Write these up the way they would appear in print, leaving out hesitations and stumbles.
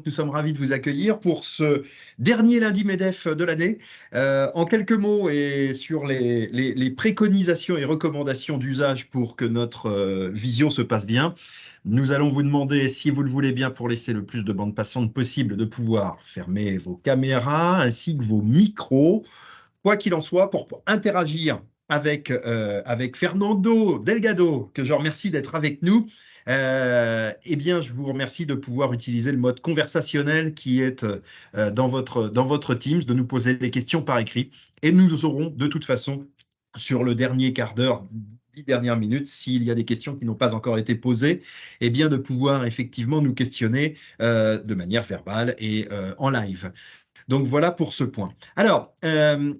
nous sommes ravis de vous accueillir pour ce dernier lundi MEDEF de l'année. En quelques mots et sur les préconisations et recommandations d'usage pour que notre vision se passe bien, nous allons vous demander, si vous le voulez bien, pour laisser le plus de bande passante possible, de pouvoir fermer vos caméras ainsi que vos micros. Quoi qu'il en soit, pour interagir avec Fernando Delgado, que je remercie d'être avec nous, eh bien, je vous remercie de pouvoir utiliser le mode conversationnel qui est dans votre Teams, de nous poser les questions par écrit. Et nous aurons de toute façon, sur le dernier quart d'heure, 10 dernières minutes, s'il y a des questions qui n'ont pas encore été posées, eh bien, de pouvoir effectivement nous questionner de manière verbale et en live. Donc voilà pour ce point. Alors, aujourd'hui,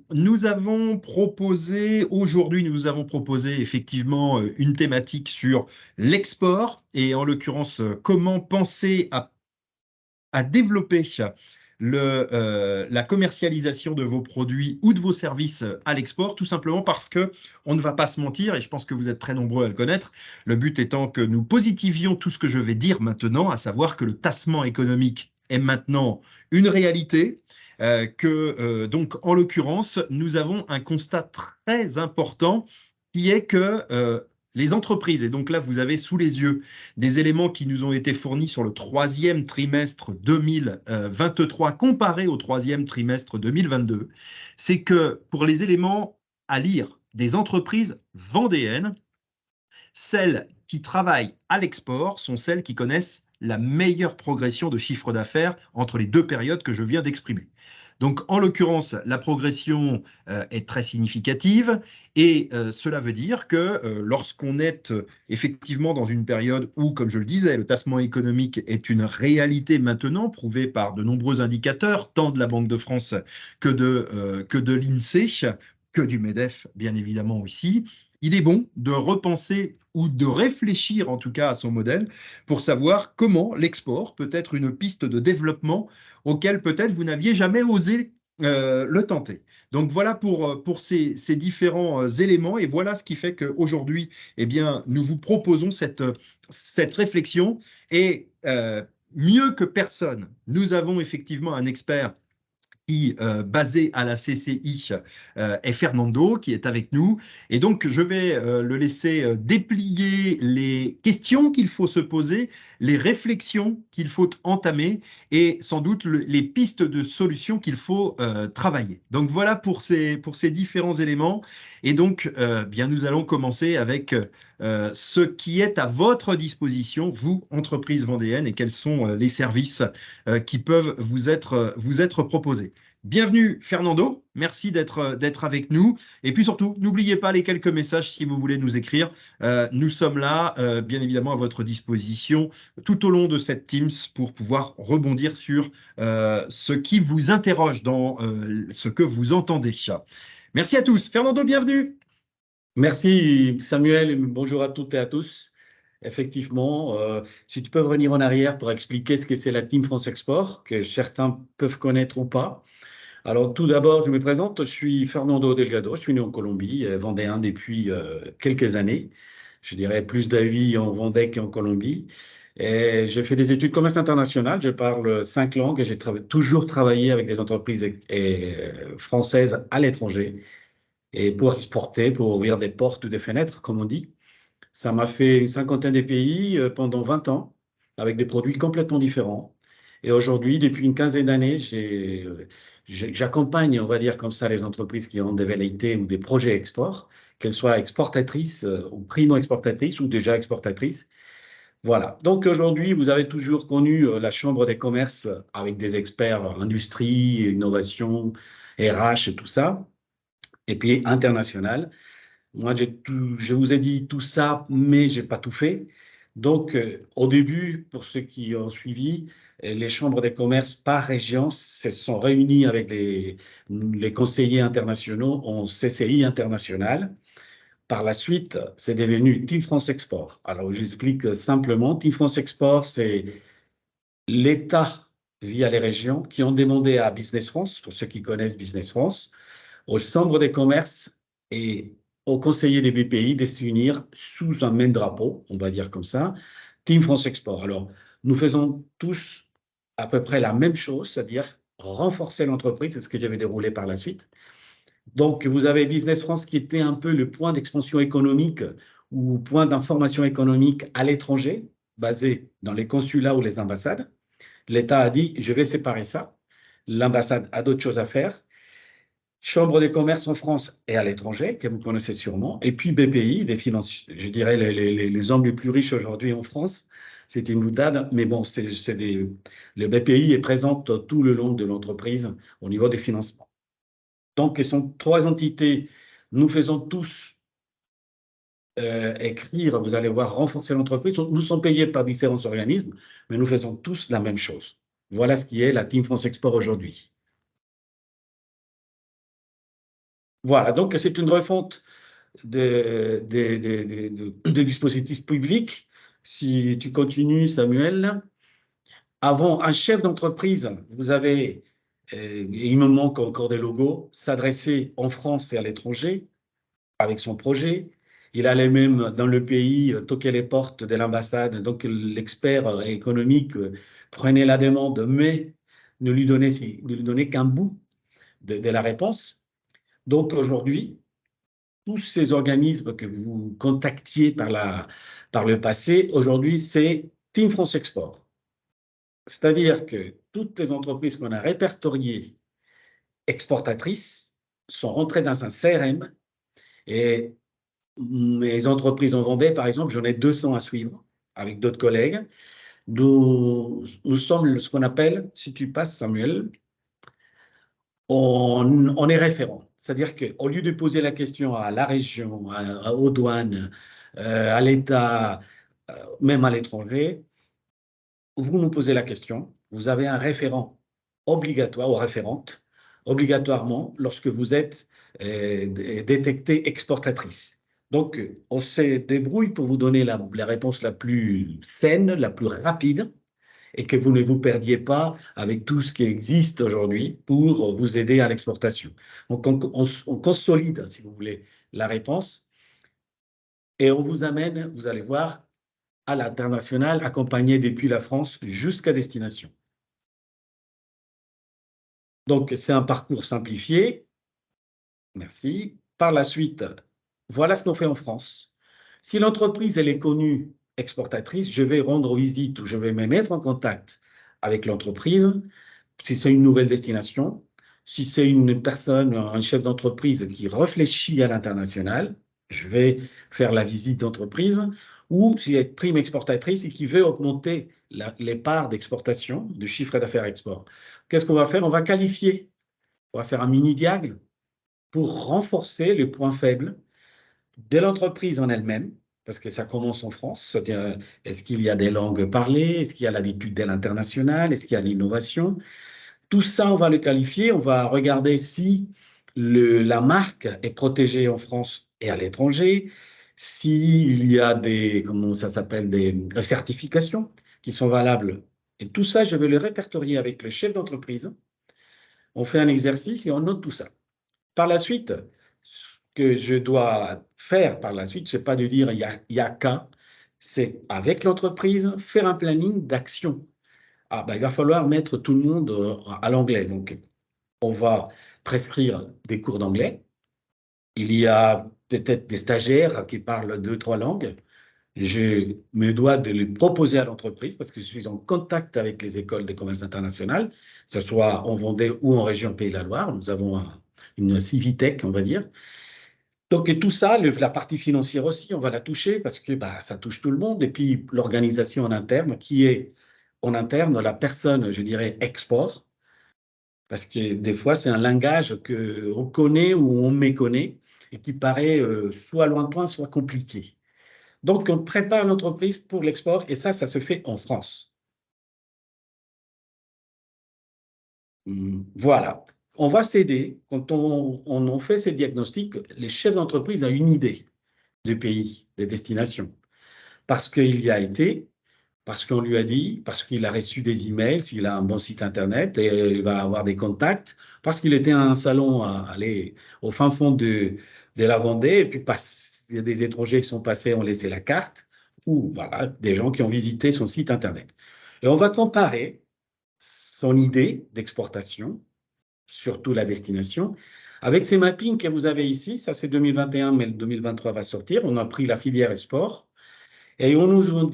nous avons proposé effectivement une thématique sur l'export et en l'occurrence, comment penser à développer la commercialisation de vos produits ou de vos services à l'export, tout simplement parce que on ne va pas se mentir, et je pense que vous êtes très nombreux à le connaître, le but étant que nous positivions tout ce que je vais dire maintenant, à savoir que le tassement économique est maintenant une réalité, donc en l'occurrence, nous avons un constat très important qui est que les entreprises, et donc là vous avez sous les yeux des éléments qui nous ont été fournis sur le troisième trimestre 2023 comparé au troisième trimestre 2022, c'est que pour les éléments à lire des entreprises vendéennes, celles qui travaillent à l'export sont celles qui connaissent la meilleure progression de chiffre d'affaires entre les deux périodes que je viens d'exprimer. Donc, en l'occurrence, la progression est très significative et cela veut dire que lorsqu'on est effectivement dans une période où, comme je le disais, le tassement économique est une réalité maintenant, prouvée par de nombreux indicateurs, tant de la Banque de France que de l'INSEE, que du MEDEF, bien évidemment aussi, il est bon de repenser ou de réfléchir en tout cas à son modèle pour savoir comment l'export peut être une piste de développement auquel peut-être vous n'aviez jamais osé le tenter. Donc voilà pour ces différents éléments et voilà ce qui fait qu'aujourd'hui, eh bien, nous vous proposons cette réflexion et mieux que personne, nous avons effectivement un expert qui, basé à la CCI, est Fernando, qui est avec nous. Et donc, je vais le laisser déplier les questions qu'il faut se poser, les réflexions qu'il faut entamer et sans doute les pistes de solutions qu'il faut travailler. Donc, voilà pour ces différents éléments. Et donc, bien, nous allons commencer avec ce qui est à votre disposition, vous, entreprise vendéenne, et quels sont les services qui peuvent vous être proposés. Bienvenue Fernando, merci d'être avec nous. Et puis surtout, n'oubliez pas les quelques messages si vous voulez nous écrire. Nous sommes là, bien évidemment, à votre disposition tout au long de cette Teams pour pouvoir rebondir sur ce qui vous interroge dans ce que vous entendez. Merci à tous. Fernando, bienvenue. Merci Samuel, bonjour à toutes et à tous. Effectivement, si tu peux revenir en arrière pour expliquer ce que c'est la Team France Export, que certains peuvent connaître ou pas. Alors tout d'abord, je me présente, je suis Fernando Delgado, je suis né en Colombie, vendéen depuis quelques années. Je dirais plus d'avis en Vendée qu'en Colombie. Et j'ai fait des études de commerce international, je parle 5 langues et j'ai toujours travaillé avec des entreprises françaises à l'étranger. Et pour exporter, pour ouvrir des portes ou des fenêtres, comme on dit. Ça m'a fait une cinquantaine de pays pendant 20 ans, avec des produits complètement différents. Et aujourd'hui, depuis une quinzaine d'années, j'accompagne, on va dire comme ça, les entreprises qui ont des velléités ou des projets export, qu'elles soient exportatrices ou primo-exportatrices ou déjà exportatrices. Voilà. Donc aujourd'hui, vous avez toujours connu la Chambre des commerces avec des experts industrie, innovation, RH et tout ça, et puis international. Moi, je vous ai dit tout ça, mais je n'ai pas tout fait. Donc, au début, pour ceux qui ont suivi, les chambres des commerces par région se sont réunies avec les conseillers internationaux en CCI international. Par la suite, c'est devenu Team France Export. Alors, j'explique simplement. Team France Export, c'est l'État via les régions qui ont demandé à Business France, pour ceux qui connaissent Business France, aux chambres des commerces et aux conseillers des BPI de s'unir sous un même drapeau, on va dire comme ça, Team France Export. Alors, nous faisons tous à peu près la même chose, c'est-à-dire renforcer l'entreprise, c'est ce que j'avais déroulé par la suite. Donc, vous avez Business France qui était un peu le point d'expansion économique ou point d'information économique à l'étranger, basé dans les consulats ou les ambassades. L'État a dit, je vais séparer ça. L'ambassade a d'autres choses à faire. Chambre des commerces en France et à l'étranger, que vous connaissez sûrement. Et puis BPI, des finances, je dirais les hommes les plus riches aujourd'hui en France. C'est une boutade, mais bon, le BPI est présent tout le long de l'entreprise au niveau des financements. Donc, ce sont trois entités. Nous faisons tous écrire, vous allez voir, renforcer l'entreprise. Nous sommes payés par différents organismes, mais nous faisons tous la même chose. Voilà ce qui est la Team France Export aujourd'hui. Voilà, donc c'est une refonte de dispositifs publics. Si tu continues, Samuel. Avant, un chef d'entreprise, vous avez, il me manque encore des logos, s'adresser en France et à l'étranger avec son projet. Il allait même dans le pays toquer les portes de l'ambassade. Donc l'expert économique prenait la demande, mais ne lui donnait qu'un bout de la réponse. Donc aujourd'hui, tous ces organismes que vous contactiez par le passé, aujourd'hui, c'est Team France Export. C'est-à-dire que toutes les entreprises qu'on a répertoriées exportatrices sont rentrées dans un CRM et mes entreprises en Vendée, par exemple, j'en ai 200 à suivre avec d'autres collègues. Nous sommes ce qu'on appelle, si tu passes, Samuel, on est référent. C'est-à-dire qu'au lieu de poser la question à la région, aux douanes, à l'État, même à l'étranger, vous nous posez la question, vous avez un référent obligatoire ou référente obligatoirement lorsque vous êtes détecté exportatrice. Donc, on se débrouille pour vous donner la réponse la plus saine, la plus rapide, et que vous ne vous perdiez pas avec tout ce qui existe aujourd'hui pour vous aider à l'exportation. Donc, on consolide, si vous voulez, la réponse et on vous amène, vous allez voir, à l'international, accompagné depuis la France jusqu'à destination. Donc, c'est un parcours simplifié. Merci. Par la suite, voilà ce qu'on fait en France. Si l'entreprise elle est connue exportatrice, je vais rendre visite ou je vais me mettre en contact avec l'entreprise. Si c'est une nouvelle destination, si c'est une personne, un chef d'entreprise qui réfléchit à l'international, je vais faire la visite d'entreprise. Ou s'il y a une prime exportatrice et qui veut augmenter les parts d'exportation, de chiffre d'affaires export. Qu'est-ce qu'on va faire? On va qualifier, on va faire un mini-diag pour renforcer les points faibles de l'entreprise en elle-même, parce que ça commence en France. C'est-à-dire, est-ce qu'il y a des langues parlées? Est-ce qu'il y a l'habitude de l'international? Est-ce qu'il y a l'innovation? Tout ça, on va le qualifier. On va regarder si la marque est protégée en France et à l'étranger, s'il y a comment ça s'appelle, des certifications qui sont valables. Et tout ça, je vais le répertorier avec le chef d'entreprise. On fait un exercice et on note tout ça. Par la suite, ce que je dois faire par la suite, c'est pas de dire il y a qu'à, c'est avec l'entreprise faire un planning d'action. Ah, ben, il va falloir mettre tout le monde à l'anglais. Donc, on va prescrire des cours d'anglais. Il y a peut-être des stagiaires qui parlent deux, trois langues. Je me dois de les proposer à l'entreprise parce que je suis en contact avec les écoles des commerces internationales, que ce soit en Vendée ou en région Pays de la Loire. Nous avons une Civitech, on va dire. Donc, et tout ça, la partie financière aussi, on va la toucher parce que bah, ça touche tout le monde. Et puis, l'organisation en interne, qui est en interne la personne, je dirais, export, parce que des fois, c'est un langage qu'on connaît ou on méconnaît et qui paraît soit lointain, soit compliqué. Donc, on prépare l'entreprise pour l'export et ça se fait en France. Voilà. On va s'aider. Quand on fait ces diagnostics, les chefs d'entreprise ont une idée du pays, des destinations. Parce qu'il y a été, parce qu'on lui a dit, parce qu'il a reçu des emails, s'il a un bon site internet, et il va avoir des contacts, parce qu'il était à un salon aller au fin fond de la Vendée, et puis il y a des étrangers qui sont passés, ont laissé la carte, ou voilà, des gens qui ont visité son site internet. Et on va comparer son idée d'exportation, surtout la destination. Avec ces mappings que vous avez ici, ça c'est 2021, mais le 2023 va sortir, on a pris la filière export et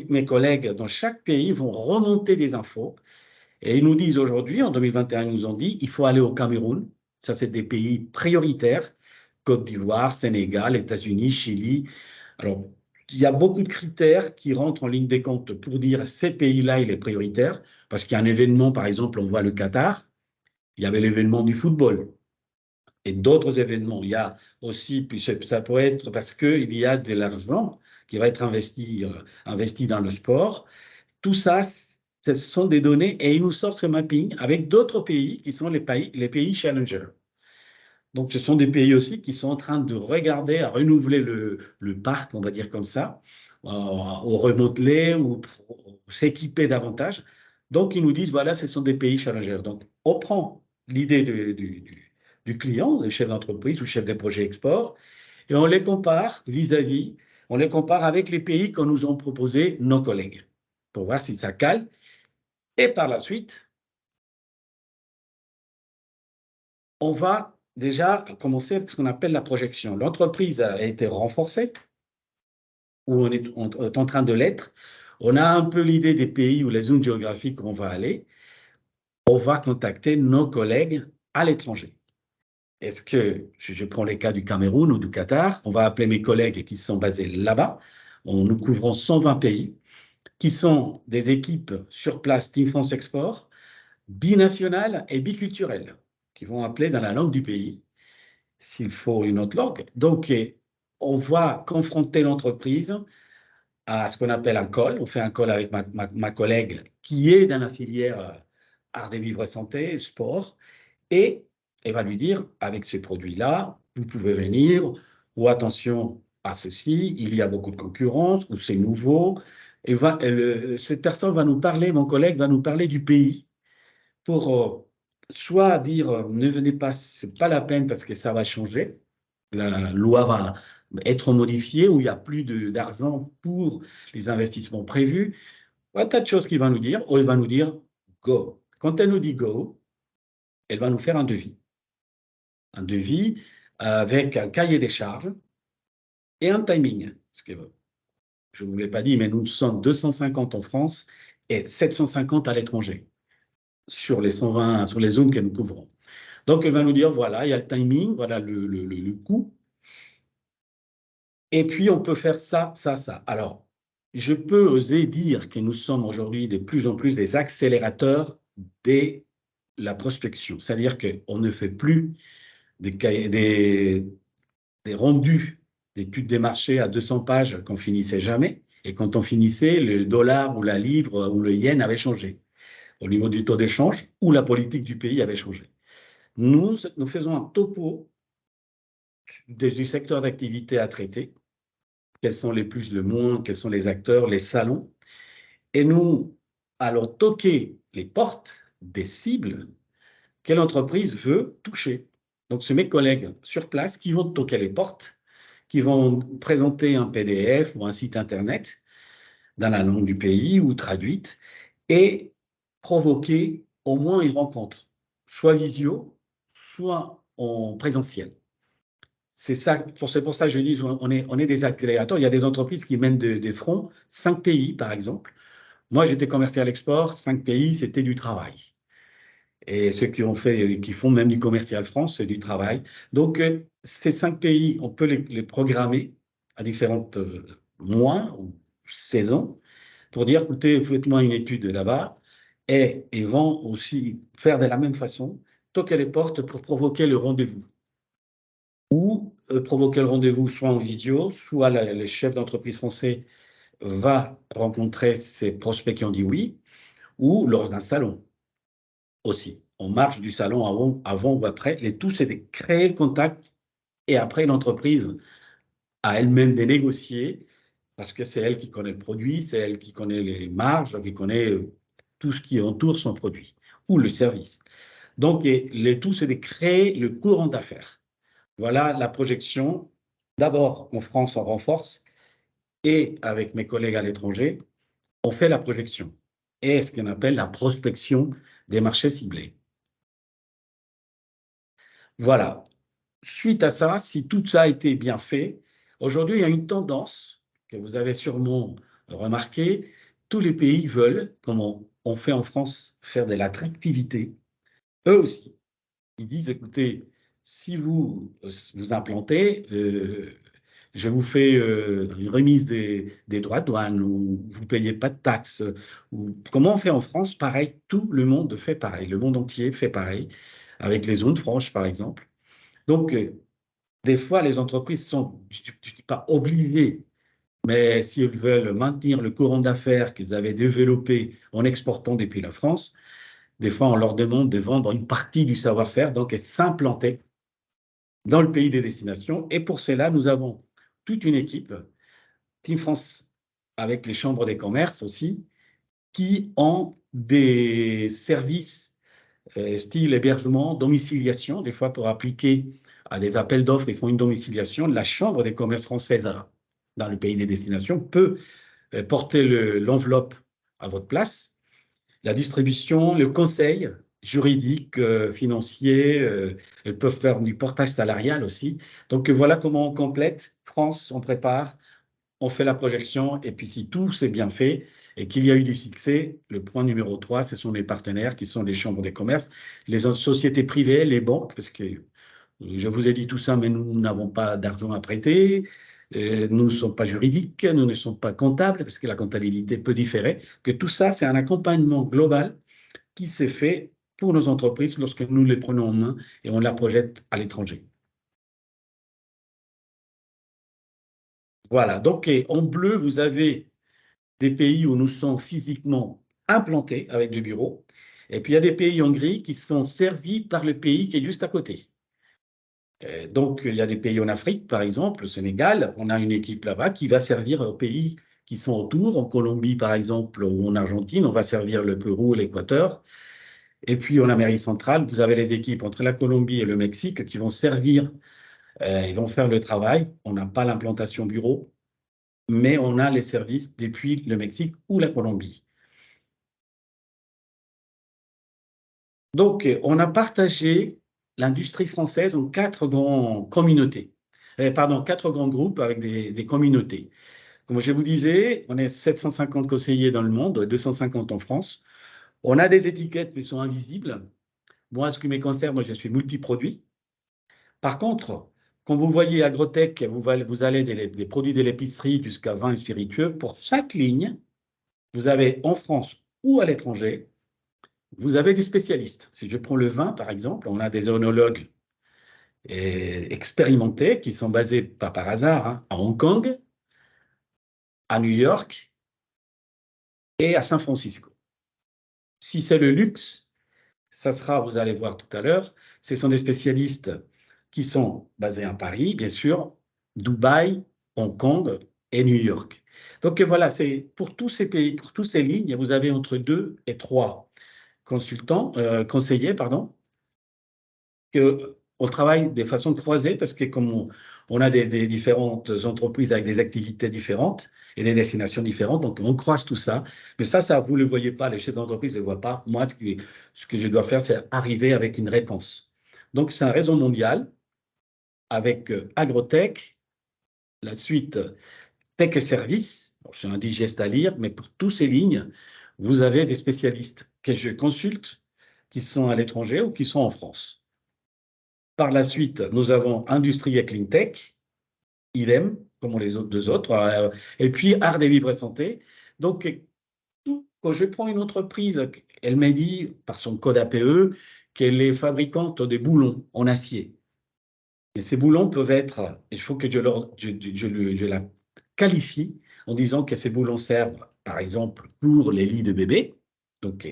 mes collègues dans chaque pays vont remonter des infos et ils nous disent aujourd'hui, en 2021, ils nous ont dit, il faut aller au Cameroun, ça c'est des pays prioritaires, Côte d'Ivoire, Sénégal, États-Unis, Chili. Alors, il y a beaucoup de critères qui rentrent en ligne des comptes pour dire ces pays-là, il est prioritaire, parce qu'il y a un événement, par exemple, on voit le Qatar, il y avait l'événement du football et d'autres événements. Il y a aussi, puis ça peut être parce qu'il y a de l'argent qui va être investi dans le sport. Tout ça, ce sont des données et ils nous sortent ce mapping avec d'autres pays qui sont les pays challengers. Donc, ce sont des pays aussi qui sont en train de regarder à renouveler le parc, on va dire comme ça, ou remodeler ou s'équiper davantage. Donc, ils nous disent, voilà, ce sont des pays challengers. Donc, on prend l'idée du client, du chef d'entreprise ou chef de projet export, et on les compare vis-à-vis, on les compare avec les pays que nous ont proposés nos collègues, pour voir si ça cale. Et par la suite, on va déjà commencer ce qu'on appelle la projection. L'entreprise a été renforcée, ou on est en train de l'être. On a un peu l'idée des pays ou les zones géographiques où on va aller. On va contacter nos collègues à l'étranger. Est-ce que, si je prends les cas du Cameroun ou du Qatar, on va appeler mes collègues qui sont basés là-bas. Nous couvrons 120 pays, qui sont des équipes sur place Team France Export, binationales et biculturelles, qui vont appeler dans la langue du pays, s'il faut une autre langue. Donc, on va confronter l'entreprise à ce qu'on appelle un call. On fait un call avec ma collègue qui est dans la filière art des vivres santé, sport, et elle va lui dire, avec ces produits-là, vous pouvez venir, ou attention à ceci, il y a beaucoup de concurrence, ou c'est nouveau. Et cette personne va nous parler, mon collègue va nous parler du pays, pour soit dire, ne venez pas, c'est pas la peine parce que ça va changer, la loi va être modifiée, où il n'y a plus d'argent pour les investissements prévus. Un tas de choses qu'il va nous dire, ou elle va nous dire go. Quand elle nous dit go, elle va nous faire un devis. Un devis avec un cahier des charges et un timing. Parce que je ne vous l'ai pas dit, mais nous sommes 250 en France et 750 à l'étranger sur les 120, sur les zones que nous couvrons. Donc, elle va nous dire, voilà, il y a le timing, voilà le coût, et puis on peut faire ça, ça, ça. Alors, je peux oser dire que nous sommes aujourd'hui de plus en plus des accélérateurs de la prospection. C'est-à-dire qu'on ne fait plus des rendus d'études des marchés à 200 pages qu'on finissait jamais. Et quand on finissait, le dollar ou la livre ou le yen avait changé au niveau du taux d'échange ou la politique du pays avait changé. Nous faisons un topo du secteur d'activité à traiter, quels sont les plus, le moins, quels sont les acteurs, les salons, et nous allons toquer les portes des cibles que l'entreprise veut toucher. Donc, c'est mes collègues sur place qui vont toquer les portes, qui vont présenter un PDF ou un site Internet dans la langue du pays ou traduite et provoquer au moins une rencontre, soit visio, soit en présentiel. C'est pour ça que je dis on est des accélérateurs. Il y a des entreprises qui mènent des fronts, 5 pays par exemple. Moi, j'étais commercial export, 5 pays, c'était du travail. Et ceux qui font même du commercial France, c'est du travail. Donc, ces 5 pays, on peut les programmer à différentes mois ou saisons pour dire, écoutez, faites-moi une étude là-bas. Et ils vont aussi faire de la même façon, toquer les portes pour provoquer le rendez-vous. Ou provoquer le rendez-vous soit en visio, soit le chef d'entreprise français va rencontrer ses prospects qui ont dit oui, ou lors d'un salon aussi. On marche du salon avant ou après. Le tout, c'est de créer le contact et après l'entreprise a elle-même de négocier parce que c'est elle qui connaît le produit, c'est elle qui connaît les marges, qui connaît tout ce qui entoure son produit ou le service. Donc, le tout, c'est de créer le courant d'affaires. Voilà la projection. D'abord, en France, on renforce et avec mes collègues à l'étranger, on fait la projection. et ce qu'on appelle la prospection des marchés ciblés. Voilà. Suite à ça, si tout ça a été bien fait, aujourd'hui, il y a une tendance que vous avez sûrement remarqué. Tous les pays veulent, comme on fait en France, faire de l'attractivité. Eux aussi, ils disent, écoutez, si vous vous implantez, je vous fais une remise des droits de douane, ou vous ne payez pas de taxes. Ou, comment on fait en France? Pareil, tout le monde fait pareil. Le monde entier fait pareil, avec les zones franches, par exemple. Donc, des fois, les entreprises sont, je ne dis pas obligées, mais si elles veulent maintenir le courant d'affaires qu'ils avaient développé en exportant depuis la France, des fois, on leur demande de vendre une partie du savoir-faire, donc et s'implanter dans le pays des destinations. Et pour cela, nous avons toute une équipe, Team France, avec les chambres des commerces aussi, qui ont des services style hébergement, domiciliation, des fois pour appliquer à des appels d'offres, ils font une domiciliation. La Chambre des commerces française dans le pays des destinations peut porter l'enveloppe à votre place. La distribution, le conseil juridique, financier, elles peuvent faire du portage salarial aussi. Donc voilà comment on complète. France, on prépare, on fait la projection, et puis si tout s'est bien fait et qu'il y a eu du succès, le point numéro 3, ce sont les partenaires qui sont les chambres des commerces, les autres sociétés privées, les banques, parce que je vous ai dit tout ça, mais nous n'avons pas d'argent à prêter, nous ne sommes pas juridiques, nous ne sommes pas comptables, parce que la comptabilité peut différer, que tout ça, c'est un accompagnement global qui s'est fait pour nos entreprises lorsque nous les prenons en main et on la projette à l'étranger. Voilà, donc en bleu, vous avez des pays où nous sommes physiquement implantés avec des bureaux, et puis il y a des pays en gris qui sont servis par le pays qui est juste à côté. Donc il y a des pays en Afrique, par exemple, le Sénégal, on a une équipe là-bas qui va servir aux pays qui sont autour. En Colombie, par exemple, ou en Argentine, on va servir le Pérou, l'Équateur. Et puis en Amérique centrale, vous avez les équipes entre la Colombie et le Mexique qui vont servir, ils vont faire le travail. On n'a pas l'implantation bureau, mais on a les services depuis le Mexique ou la Colombie. Donc, on a partagé l'industrie française en 4 grandes communautés. Pardon, 4 grands groupes avec des communautés. Comme je vous disais, on est 750 conseillers dans le monde, 250 en France. On a des étiquettes qui sont invisibles. Moi, ce qui me concerne, moi, je suis multiproduit. Par contre, quand vous voyez Agrotech, vous allez des produits de l'épicerie jusqu'à vin et spiritueux. Pour chaque ligne, vous avez en France ou à l'étranger, vous avez des spécialistes. Si je prends le vin, par exemple, on a des œnologues expérimentés qui sont basés, pas par hasard, hein, à Hong Kong, à New York et à San Francisco. Si c'est le luxe, ça sera, vous allez voir tout à l'heure, ce sont des spécialistes qui sont basés à Paris, bien sûr, Dubaï, Hong Kong et New York. Donc voilà, c'est pour tous ces pays, pour toutes ces lignes, vous avez entre 2 et 3 consultants, conseillers, pardon, que on travaille de façon croisée parce que comme on a des différentes entreprises avec des activités différentes et des destinations différentes, donc on croise tout ça. Mais ça, vous ne le voyez pas, les chefs d'entreprise ne le voient pas. Moi, ce que je dois faire, c'est arriver avec une réponse. Donc, c'est un réseau mondial avec Agrotech, la suite Tech et Services. C'est un digeste à lire, mais pour toutes ces lignes, vous avez des spécialistes que je consulte qui sont à l'étranger ou qui sont en France. Par la suite, nous avons Industrie et Clean Tech, idem, comme les autres 2 autres, et puis Art des Livres et Santé. Donc, quand je prends une entreprise, elle m'a dit, par son code APE, qu'elle est fabricante de boulons en acier. Et ces boulons peuvent être, il faut que je la qualifie en disant que ces boulons servent, par exemple, pour les lits de bébé. Donc,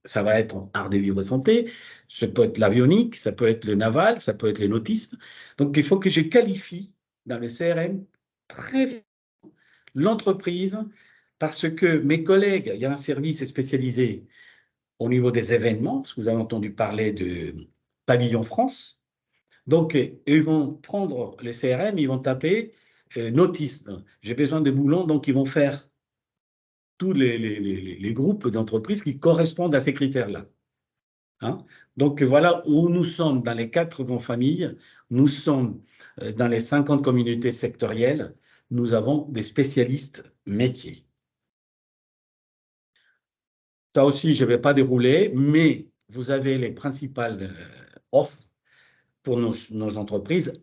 ça va être en art des vivres et santé, ça peut être l'avionique, ça peut être le naval, ça peut être le nautisme. Donc, il faut que je qualifie dans le CRM très l'entreprise parce que mes collègues, il y a un service spécialisé au niveau des événements, parce que vous avez entendu parler de Pavillon France. Donc, ils vont prendre les CRM, ils vont taper nautisme. J'ai besoin de boulons, donc ils vont faire tous les groupes d'entreprises qui correspondent à ces critères-là. Hein. Donc voilà où nous sommes dans les 4 grandes familles, nous sommes dans les 50 communautés sectorielles, nous avons des spécialistes métiers. Ça aussi, je ne vais pas dérouler, mais vous avez les principales offres pour nos entreprises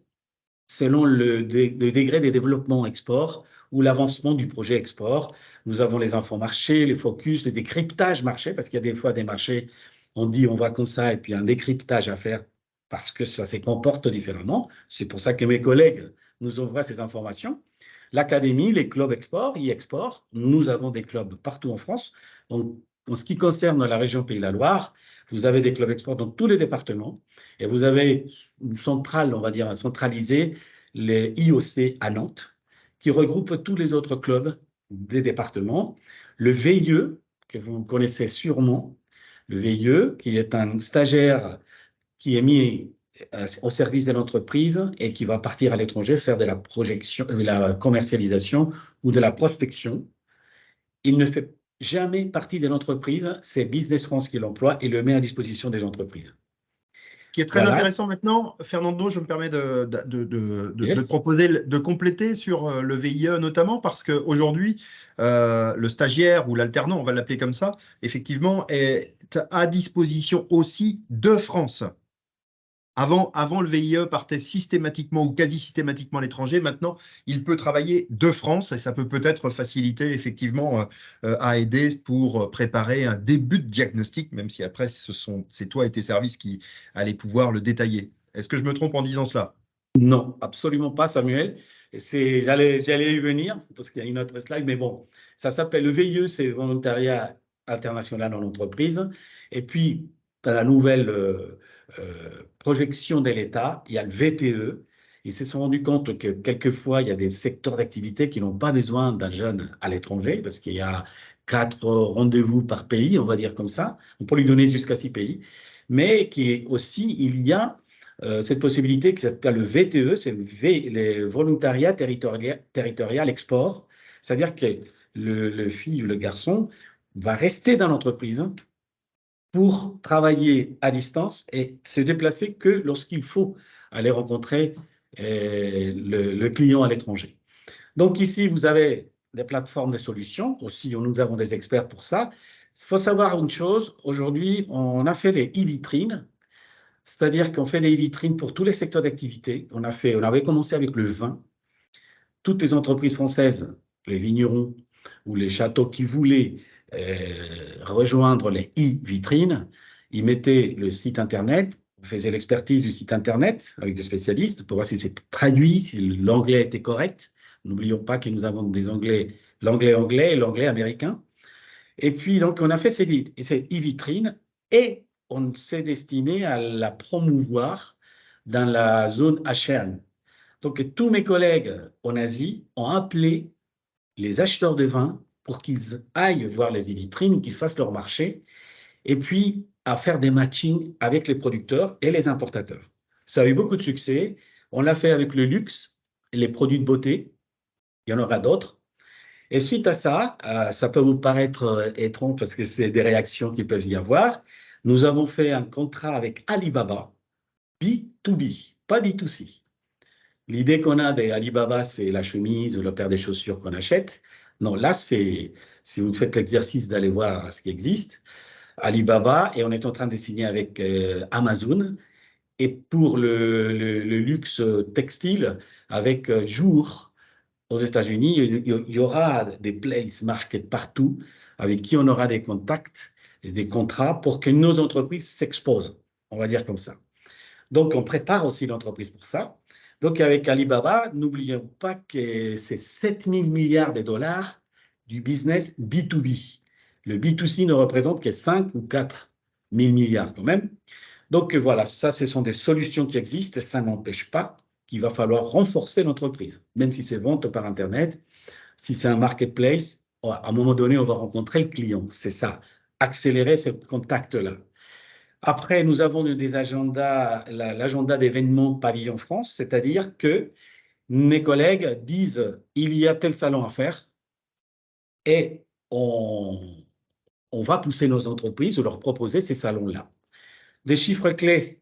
selon le degré des développements export ou l'avancement du projet export. Nous avons les infos marchés, les focus, les décryptages marchés, parce qu'il y a des fois des marchés, on dit on va comme ça, et puis un décryptage à faire parce que ça se comporte différemment. C'est pour ça que mes collègues nous envoient ces informations. L'académie, les clubs export, e-export, nous avons des clubs partout en France. Donc, en ce qui concerne la région Pays de la Loire, vous avez des clubs export dans tous les départements et vous avez une centrale, on va dire, centralisée, les IOC à Nantes, qui regroupe tous les autres clubs des départements. Le VIE, que vous connaissez sûrement, le VIE, qui est un stagiaire qui est mis au service de l'entreprise et qui va partir à l'étranger faire de la projection, de la commercialisation ou de la prospection. Il ne fait jamais partie de l'entreprise, c'est Business France qui l'emploie et le met à disposition des entreprises. Ce qui est très Voilà. intéressant maintenant, Fernando, je me permets de te Yes. proposer de compléter sur le VIE notamment parce qu'aujourd'hui, le stagiaire ou l'alternant, on va l'appeler comme ça, effectivement, est à disposition aussi de France. Avant, le VIE partait systématiquement ou quasi systématiquement à l'étranger. Maintenant, il peut travailler de France et ça peut peut-être faciliter effectivement à aider pour préparer un début de diagnostic, même si après, c'est toi et tes services qui allez pouvoir le détailler. Est-ce que je me trompe en disant cela? Non, absolument pas, Samuel. J'allais y venir parce qu'il y a une autre slide, mais bon, ça s'appelle le VIE, c'est Volontariat International en entreprise. Et puis, dans la nouvelle projection de l'État, il y a le VTE. Ils se sont rendus compte que quelquefois, il y a des secteurs d'activité qui n'ont pas besoin d'un jeune à l'étranger parce qu'il y a 4 rendez-vous par pays, on va dire comme ça. On peut lui donner jusqu'à 6 pays. Mais qui aussi, il y a cette possibilité qui s'appelle le VTE, c'est le volontariat territorial export. C'est-à-dire que le fille ou le garçon va rester dans l'entreprise pour travailler à distance et se déplacer que lorsqu'il faut aller rencontrer le client à l'étranger. Donc ici, vous avez des plateformes de solutions. Aussi, nous avons des experts pour ça. Il faut savoir une chose, aujourd'hui, on a fait les e-vitrines. C'est-à-dire qu'on fait des vitrines pour tous les secteurs d'activité. On avait commencé avec le vin. Toutes les entreprises françaises, les vignerons ou les châteaux qui voulaient rejoindre les e-vitrines, ils mettaient le site Internet, on faisait l'expertise du site Internet avec des spécialistes pour voir si c'est traduit, si l'anglais était correct. N'oublions pas que nous avons des anglais, l'anglais anglais et l'anglais américain. Et puis, donc, on a fait ces e-vitrines et on s'est destiné à la promouvoir dans la zone HN. Donc, tous mes collègues en Asie ont appelé les acheteurs de vin pour qu'ils aillent voir les e-vitrines, qu'ils fassent leur marché, et puis à faire des matchings avec les producteurs et les importateurs. Ça a eu beaucoup de succès. On l'a fait avec le luxe, les produits de beauté. Il y en aura d'autres. Et suite à ça, ça peut vous paraître étrange parce que c'est des réactions qui peuvent y avoir. Nous avons fait un contrat avec Alibaba, B2B, pas B2C. L'idée qu'on a d'Alibaba, c'est la chemise ou la paire des chaussures qu'on achète. Non, là, c'est si vous faites l'exercice d'aller voir ce qui existe, Alibaba, et on est en train de signer avec Amazon. Et pour le luxe textile, avec Jour, aux États-Unis, il y aura des place market partout avec qui on aura des contacts et des contrats pour que nos entreprises s'exposent, on va dire comme ça. Donc, on prépare aussi l'entreprise pour ça. Donc, avec Alibaba, n'oublions pas que c'est 7 000 milliards de dollars du business B2B. Le B2C ne représente que 5 ou 4 000 milliards quand même. Donc, voilà, ça, ce sont des solutions qui existent. Ça n'empêche pas qu'il va falloir renforcer l'entreprise, même si c'est vente par Internet, si c'est un marketplace, à un moment donné, on va rencontrer le client. C'est ça, accélérer ce contact-là. Après, nous avons des agendas, l'agenda d'événements Pavillon France, c'est-à-dire que mes collègues disent il y a tel salon à faire et on, on va pousser nos entreprises ou leur proposer ces salons-là. Des chiffres clés.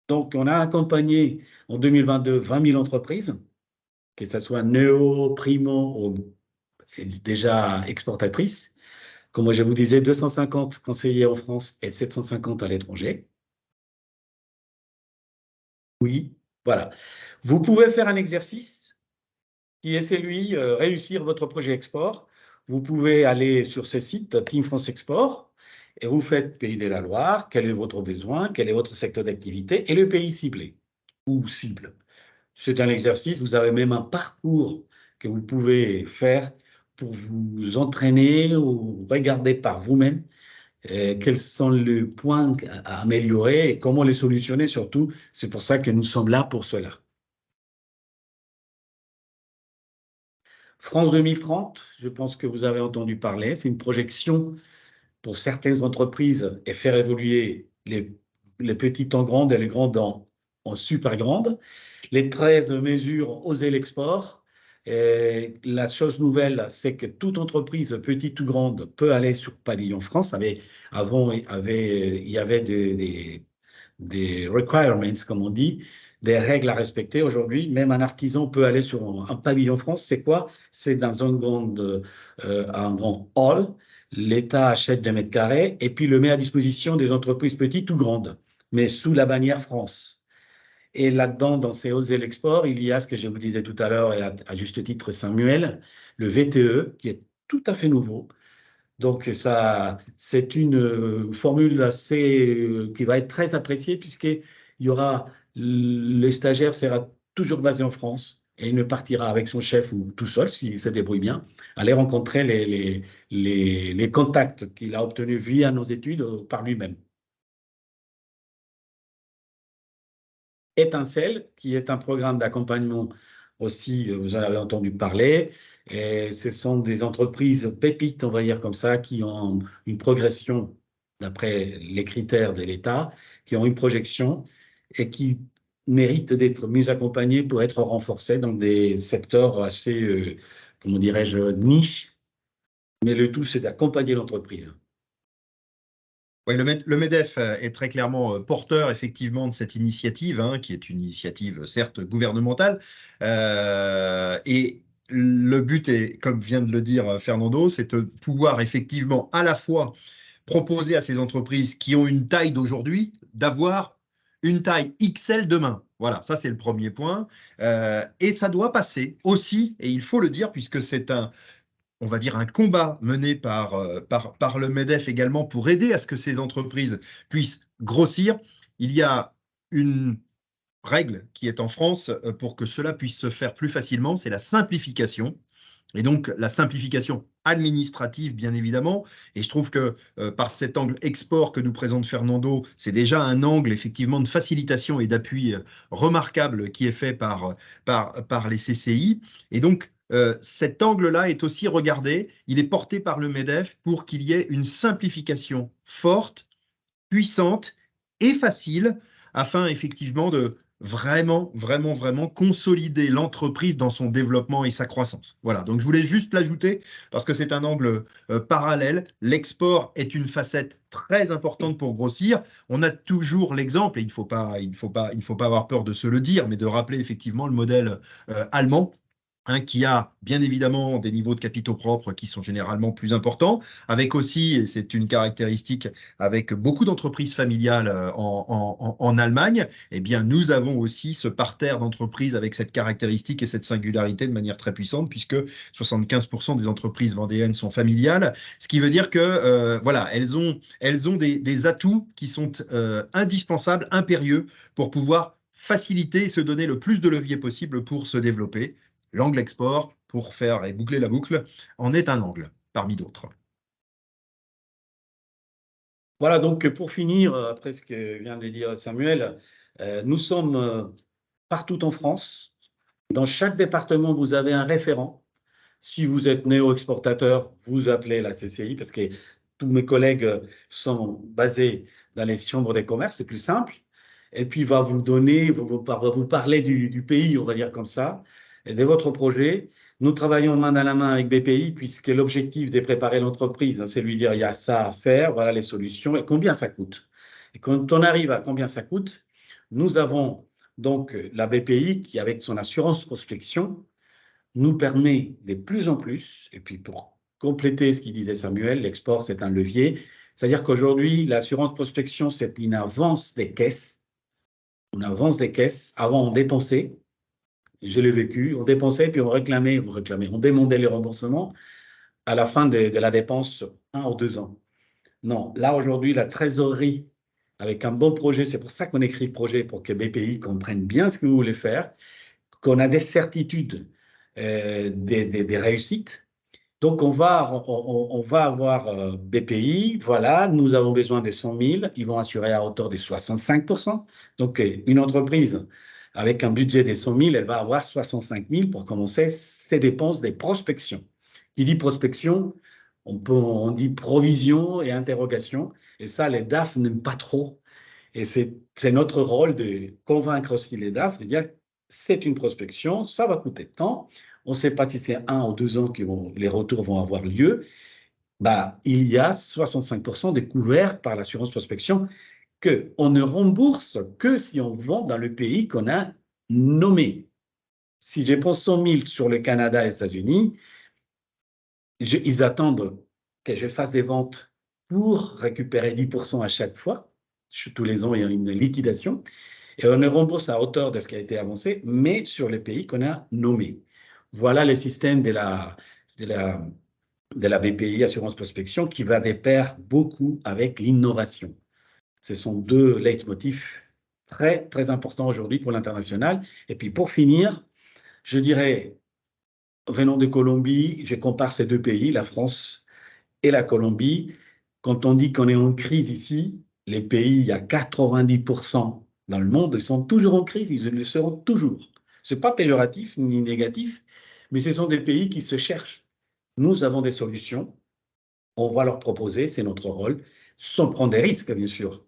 Donc, on a accompagné en 2022 20 000 entreprises, que ce soit néo, primo ou déjà exportatrices. Comme je vous disais, 250 conseillers en France et 750 à l'étranger. Oui, voilà. Vous pouvez faire un exercice qui est celui réussir votre projet export. Vous pouvez aller sur ce site, Team France Export, et vous faites Pays de la Loire, quel est votre besoin, quel est votre secteur d'activité et le pays ciblé ou cible. C'est un exercice, vous avez même un parcours que vous pouvez faire pour vous entraîner ou regarder par vous-même quels sont les points à améliorer et comment les solutionner surtout. C'est pour ça que nous sommes là pour cela. France 2030, je pense que vous avez entendu parler, c'est une projection pour certaines entreprises et faire évoluer les petites en grandes et les grandes en super grandes. Les 13 mesures Oser l'export. Et la chose nouvelle, c'est que toute entreprise, petite ou grande, peut aller sur Pavillon France. Avant, il y avait des requirements, comme on dit, des règles à respecter. Aujourd'hui, même un artisan peut aller sur un Pavillon France. C'est quoi? C'est dans un grand hall. L'État achète des mètres carrés et puis le met à disposition des entreprises petites ou grandes, mais sous la bannière France. Et là-dedans, dans ces Oser l'export, il y a ce que je vous disais tout à l'heure, et à juste titre, Samuel, le VTE, qui est tout à fait nouveau. Donc, ça, c'est une formule assez, qui va être très appréciée, puisqu'il y aura, le stagiaire sera toujours basé en France, et il ne partira avec son chef ou tout seul, s'il se débrouille bien, aller rencontrer les contacts qu'il a obtenus via nos études par lui-même. Étincelle, qui est un programme d'accompagnement aussi, vous en avez entendu parler, et ce sont des entreprises pépites, on va dire comme ça, qui ont une progression d'après les critères de l'État, qui ont une projection et qui méritent d'être mieux accompagnées pour être renforcées dans des secteurs assez, comment dirais-je, niche, mais le tout, c'est d'accompagner l'entreprise. Oui, le MEDEF est très clairement porteur effectivement de cette initiative, hein, qui est une initiative certes gouvernementale. Et le but est, comme vient de le dire Fernando, c'est de pouvoir effectivement à la fois proposer à ces entreprises qui ont une taille d'aujourd'hui d'avoir une taille XL demain. Voilà, ça c'est le premier point. Et ça doit passer aussi, et il faut le dire, puisque c'est on va dire, un combat mené par le MEDEF également pour aider à ce que ces entreprises puissent grossir. Il y a une règle qui est en France pour que cela puisse se faire plus facilement, c'est la simplification. Et donc, la simplification administrative, bien évidemment. Et je trouve que par cet angle export que nous présente Fernando, c'est déjà un angle effectivement de facilitation et d'appui remarquable qui est fait par les CCI. Et donc, cet angle-là est aussi regardé, il est porté par le MEDEF pour qu'il y ait une simplification forte, puissante et facile afin effectivement de vraiment consolider l'entreprise dans son développement et sa croissance. Voilà, donc je voulais juste l'ajouter parce que c'est un angle parallèle. L'export est une facette très importante pour grossir. On a toujours l'exemple, et il faut pas avoir peur de se le dire, mais de rappeler effectivement le modèle allemand, hein, qui a bien évidemment des niveaux de capitaux propres qui sont généralement plus importants, avec aussi, et c'est une caractéristique, avec beaucoup d'entreprises familiales en Allemagne, eh bien, nous avons aussi ce parterre d'entreprises avec cette caractéristique et cette singularité de manière très puissante, puisque 75% des entreprises vendéennes sont familiales, ce qui veut dire que, voilà, elles ont des atouts qui sont indispensables, impérieux, pour pouvoir faciliter et se donner le plus de leviers possible pour se développer. L'angle export, pour faire et boucler la boucle, en est un angle parmi d'autres. Voilà, donc pour finir, après ce que vient de dire Samuel, nous sommes partout en France. Dans chaque département, vous avez un référent. Si vous êtes néo-exportateur, vous appelez la CCI parce que tous mes collègues sont basés dans les chambres des commerces, c'est plus simple. Et puis, il va vous donner, va vous parler du pays, on va dire comme ça, et de votre projet. Nous travaillons main dans la main avec BPI puisque l'objectif de préparer l'entreprise, hein, c'est lui dire il y a ça à faire, voilà les solutions et combien ça coûte. Et quand on arrive à combien ça coûte, nous avons donc la BPI qui, avec son assurance prospection, nous permet de plus en plus, et puis pour compléter ce qu'il disait Samuel, l'export c'est un levier, c'est-à-dire qu'aujourd'hui, l'assurance prospection, c'est une avance des caisses. On avance des caisses. Avant, on dépensait. Je l'ai vécu. On dépensait, puis on demandait les remboursements à la fin de la dépense, 1 ou 2 ans. Non, là, aujourd'hui, la trésorerie, avec un bon projet, c'est pour ça qu'on écrit le projet, pour que BPI comprenne bien ce que vous voulez faire, qu'on a des certitudes, des réussites. Donc, on va avoir BPI, voilà, nous avons besoin des 100 000, ils vont assurer à hauteur des 65%. Donc, une entreprise avec un budget des 100 000, elle va avoir 65 000 pour commencer ses dépenses des prospections. Qui dit prospection, on dit provision et interrogation, et ça, les DAF n'aiment pas trop. Et c'est notre rôle de convaincre aussi les DAF, de dire c'est une prospection, ça va coûter tant. On ne sait pas si c'est 1 ou 2 ans que les retours vont avoir lieu. Bah, il y a 65% des couverts par l'assurance prospection qu'on ne rembourse que si on vend dans le pays qu'on a nommé. Si je prends 100 000 sur le Canada et les États-Unis, ils attendent que je fasse des ventes pour récupérer 10% à chaque fois. Tous les ans, il y a une liquidation. Et on ne rembourse à hauteur de ce qui a été avancé, mais sur les pays qu'on a nommés. Voilà le système de la, de la BPI, Assurance Prospection, qui va de pair beaucoup avec l'innovation. Ce sont deux leitmotifs très, très importants aujourd'hui pour l'international. Et puis pour finir, je dirais, venant de Colombie, je compare ces deux pays, la France et la Colombie. Quand on dit qu'on est en crise ici, les pays, il y a 90% dans le monde, ils sont toujours en crise, ils le seront toujours. Ce n'est pas péjoratif ni négatif, mais ce sont des pays qui se cherchent. Nous avons des solutions, on va leur proposer, c'est notre rôle, sans prendre des risques, bien sûr.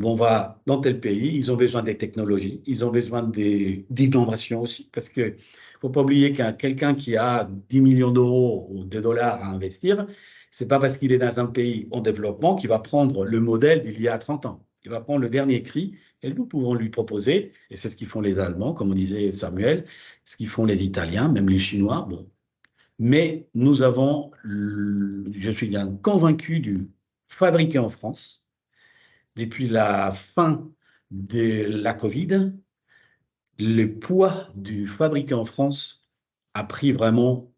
On va dans tel pays, ils ont besoin des technologies, ils ont besoin d'innovation aussi, parce qu'il ne faut pas oublier qu'un quelqu'un qui a 10 millions d'euros ou de dollars à investir, ce n'est pas parce qu'il est dans un pays en développement qu'il va prendre le modèle d'il y a 30 ans. Il va prendre le dernier cri et nous pouvons lui proposer, et c'est ce qu'ils font les Allemands, comme on disait Samuel, ce qu'ils font les Italiens, même les Chinois. Bon. Mais nous avons, je suis convaincu du fabriqué en France depuis la fin de la Covid, le poids du fabriqué en France a pris vraiment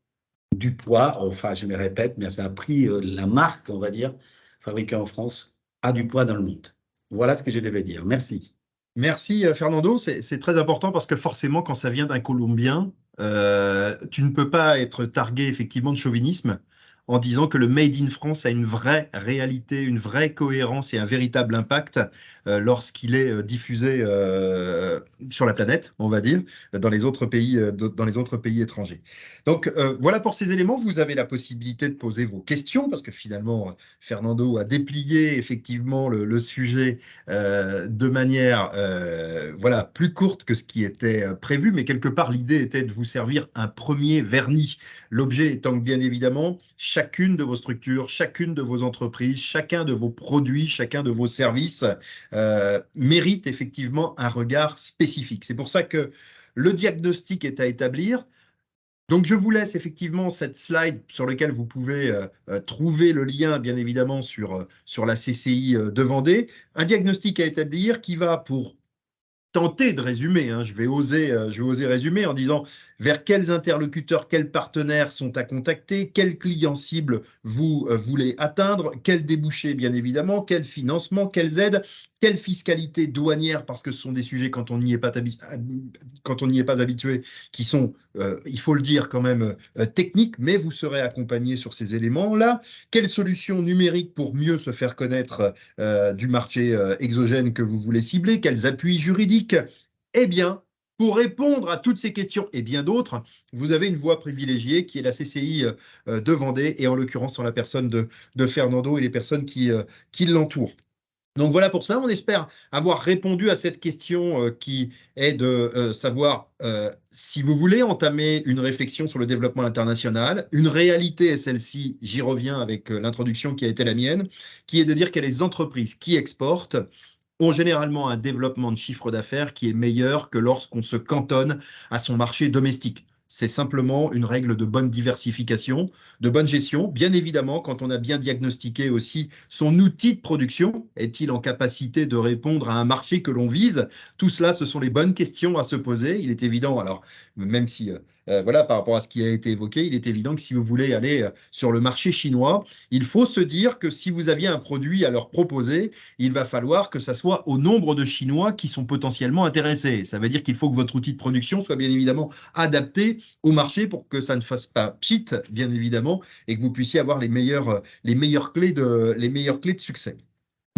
du poids. Enfin, je me répète, mais ça a pris la marque, on va dire, fabriqué en France, a du poids dans le monde. Voilà ce que je devais dire. Merci. Merci Fernando, c'est très important parce que forcément quand ça vient d'un Colombien, tu ne peux pas être targué effectivement de chauvinisme en disant que le Made in France a une vraie réalité, une vraie cohérence et un véritable impact lorsqu'il est diffusé sur la planète, on va dire, dans les autres pays étrangers. Donc voilà pour ces éléments, vous avez la possibilité de poser vos questions parce que finalement Fernando a déplié effectivement le sujet de manière voilà, plus courte que ce qui était prévu, mais quelque part l'idée était de vous servir un premier vernis. L'objet étant que bien évidemment, chacune de vos structures, chacune de vos entreprises, chacun de vos produits, chacun de vos services mérite effectivement un regard spécifique. C'est pour ça que le diagnostic est à établir. Donc, je vous laisse effectivement cette slide sur laquelle vous pouvez trouver le lien, bien évidemment, sur la CCI de Vendée. Un diagnostic à établir qui va pour tenter de résumer, hein, je vais oser résumer en disant vers quels interlocuteurs, quels partenaires sont à contacter, quels clients cibles vous voulez atteindre, quels débouchés bien évidemment, quel financement, quelles aides, quelle fiscalité douanière, parce que ce sont des sujets quand on n'y est pas, quand on n'y est pas habitué, qui sont, il faut le dire quand même, techniques, mais vous serez accompagné sur ces éléments-là. Quelles solutions numériques pour mieux se faire connaître du marché exogène que vous voulez cibler, quels appuis juridiques. Eh bien, pour répondre à toutes ces questions et bien d'autres, vous avez une voie privilégiée qui est la CCI de Vendée et en l'occurrence en la personne de Fernando et les personnes qui l'entourent. Donc voilà pour ça, on espère avoir répondu à cette question qui est de savoir si vous voulez entamer une réflexion sur le développement international. Une réalité est celle-ci, j'y reviens avec l'introduction qui a été la mienne, qui est de dire que les entreprises qui exportent ont généralement un développement de chiffre d'affaires qui est meilleur que lorsqu'on se cantonne à son marché domestique. C'est simplement une règle de bonne diversification, de bonne gestion. Bien évidemment, quand on a bien diagnostiqué aussi son outil de production, est-il en capacité de répondre à un marché que l'on vise? Tout cela, ce sont les bonnes questions à se poser. Il est évident, alors, même si, voilà, par rapport à ce qui a été évoqué, il est évident que si vous voulez aller sur le marché chinois, il faut se dire que si vous aviez un produit à leur proposer, il va falloir que ça soit au nombre de Chinois qui sont potentiellement intéressés. Ça veut dire qu'il faut que votre outil de production soit bien évidemment adapté au marché pour que ça ne fasse pas pchit, bien évidemment, et que vous puissiez avoir les meilleures clés de succès.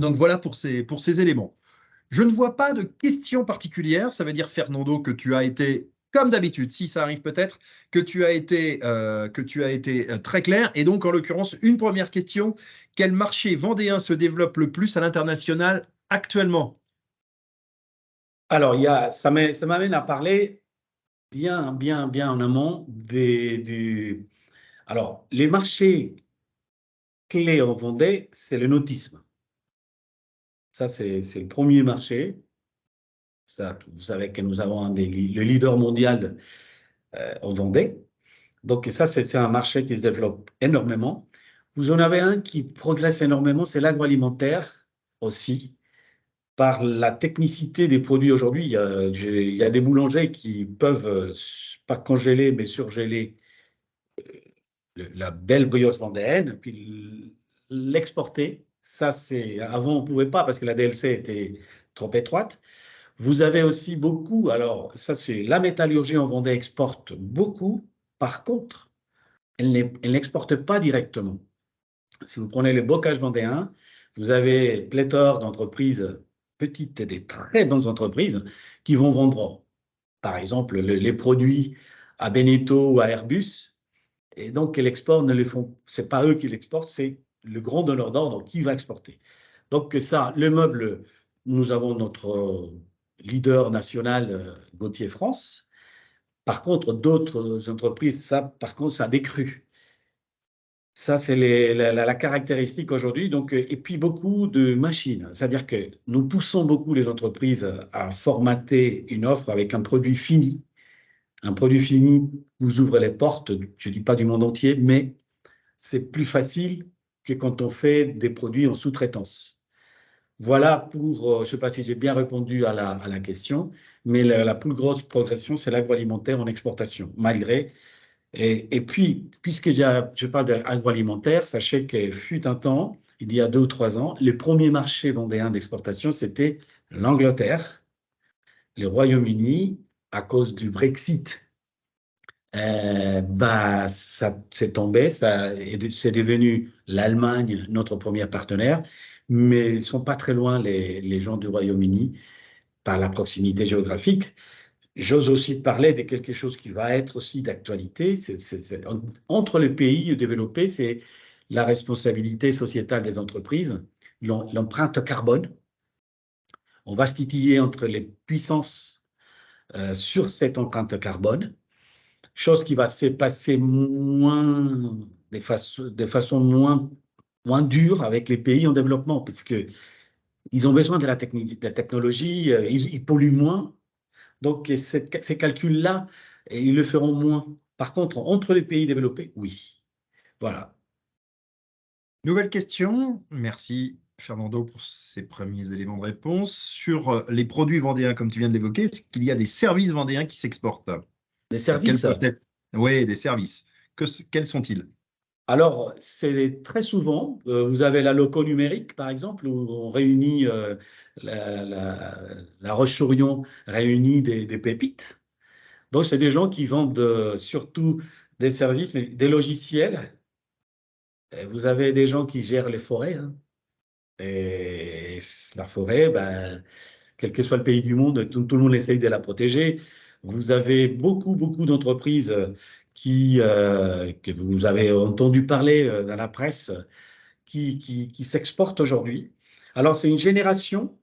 Donc voilà pour ces éléments. Je ne vois pas de questions particulières. Ça veut dire, Fernando, que tu as été, comme d'habitude, si ça arrive peut-être, que tu as été très clair. Et donc, en l'occurrence, une première question. Quel marché vendéen se développe le plus à l'international actuellement? Alors, ça m'amène à parler bien en amont Alors, les marchés clés en Vendée, c'est le nautisme. Ça, c'est le premier marché. Ça, vous savez que nous avons le leader mondial en Vendée. Donc, ça, c'est un marché qui se développe énormément. Vous en avez un qui progresse énormément, c'est l'agroalimentaire aussi. Par la technicité des produits aujourd'hui, il y a des boulangers qui peuvent, pas congeler, mais surgeler la belle brioche vendéenne, puis l'exporter. Ça, avant, on ne pouvait pas parce que la DLC était trop étroite. Vous avez aussi beaucoup, alors ça, c'est la métallurgie en Vendée exporte beaucoup. Par contre, elle n'exporte pas directement. Si vous prenez le bocage vendéen, vous avez pléthore d'entreprises petites et des très bonnes entreprises qui vont vendre, par exemple, les produits à Beneteau ou à Airbus. Et donc, l'export ne les font, c'est pas eux qui l'exportent, c'est le grand donneur d'ordre qui va exporter. Donc, ça, le meuble, nous avons notre leader national, Gauthier France. Par contre, d'autres entreprises, ça, par contre, ça a décru. Ça, c'est la caractéristique aujourd'hui. Donc, et puis beaucoup de machines. C'est-à-dire que nous poussons beaucoup les entreprises à formater une offre avec un produit fini. Un produit fini vous ouvre les portes, je ne dis pas du monde entier, mais c'est plus facile que quand on fait des produits en sous-traitance. Voilà pour, je ne sais pas si j'ai bien répondu à la question, mais la plus grosse progression, c'est l'agroalimentaire en exportation, malgré et puis, puisque je parle d'agroalimentaire, sachez qu'il fut un temps, il y a 2 ou 3 ans, les premiers marchés vendéens d'exportation, c'était l'Angleterre, le Royaume-Uni, à cause du Brexit. Bah, ça s'est tombé, c'est devenu l'Allemagne, notre premier partenaire, mais ils ne sont pas très loin, les gens du Royaume-Uni, par la proximité géographique. J'ose aussi parler de quelque chose qui va être aussi d'actualité. Entre les pays développés, c'est la responsabilité sociétale des entreprises, l'empreinte carbone. On va se titiller entre les puissances sur cette empreinte carbone, chose qui va se passer de façon moins dure avec les pays en développement, parce que ils ont besoin de de la technologie, ils polluent moins. Donc, ces calculs-là, ils le feront moins. Par contre, entre les pays développés, oui. Voilà. Nouvelle question. Merci, Fernando, pour ces premiers éléments de réponse. Sur les produits vendéens, comme tu viens de l'évoquer, est-ce qu'il y a des services vendéens qui s'exportent? Les Quels services, peuvent être? Oui, des services. Quels sont-ils? alors, c'est très souvent, vous avez la loco numérique, par exemple, où on réunit, la Roche-sur-Yon réunit des pépites. Donc, c'est des gens qui vendent surtout des services, mais des logiciels. Et vous avez des gens qui gèrent les forêts, hein. Et la forêt, ben, quel que soit le pays du monde, tout le monde essaye de la protéger. Vous avez beaucoup d'entreprises que vous avez entendu parler dans la presse qui s'exportent aujourd'hui. Alors, c'est une génération,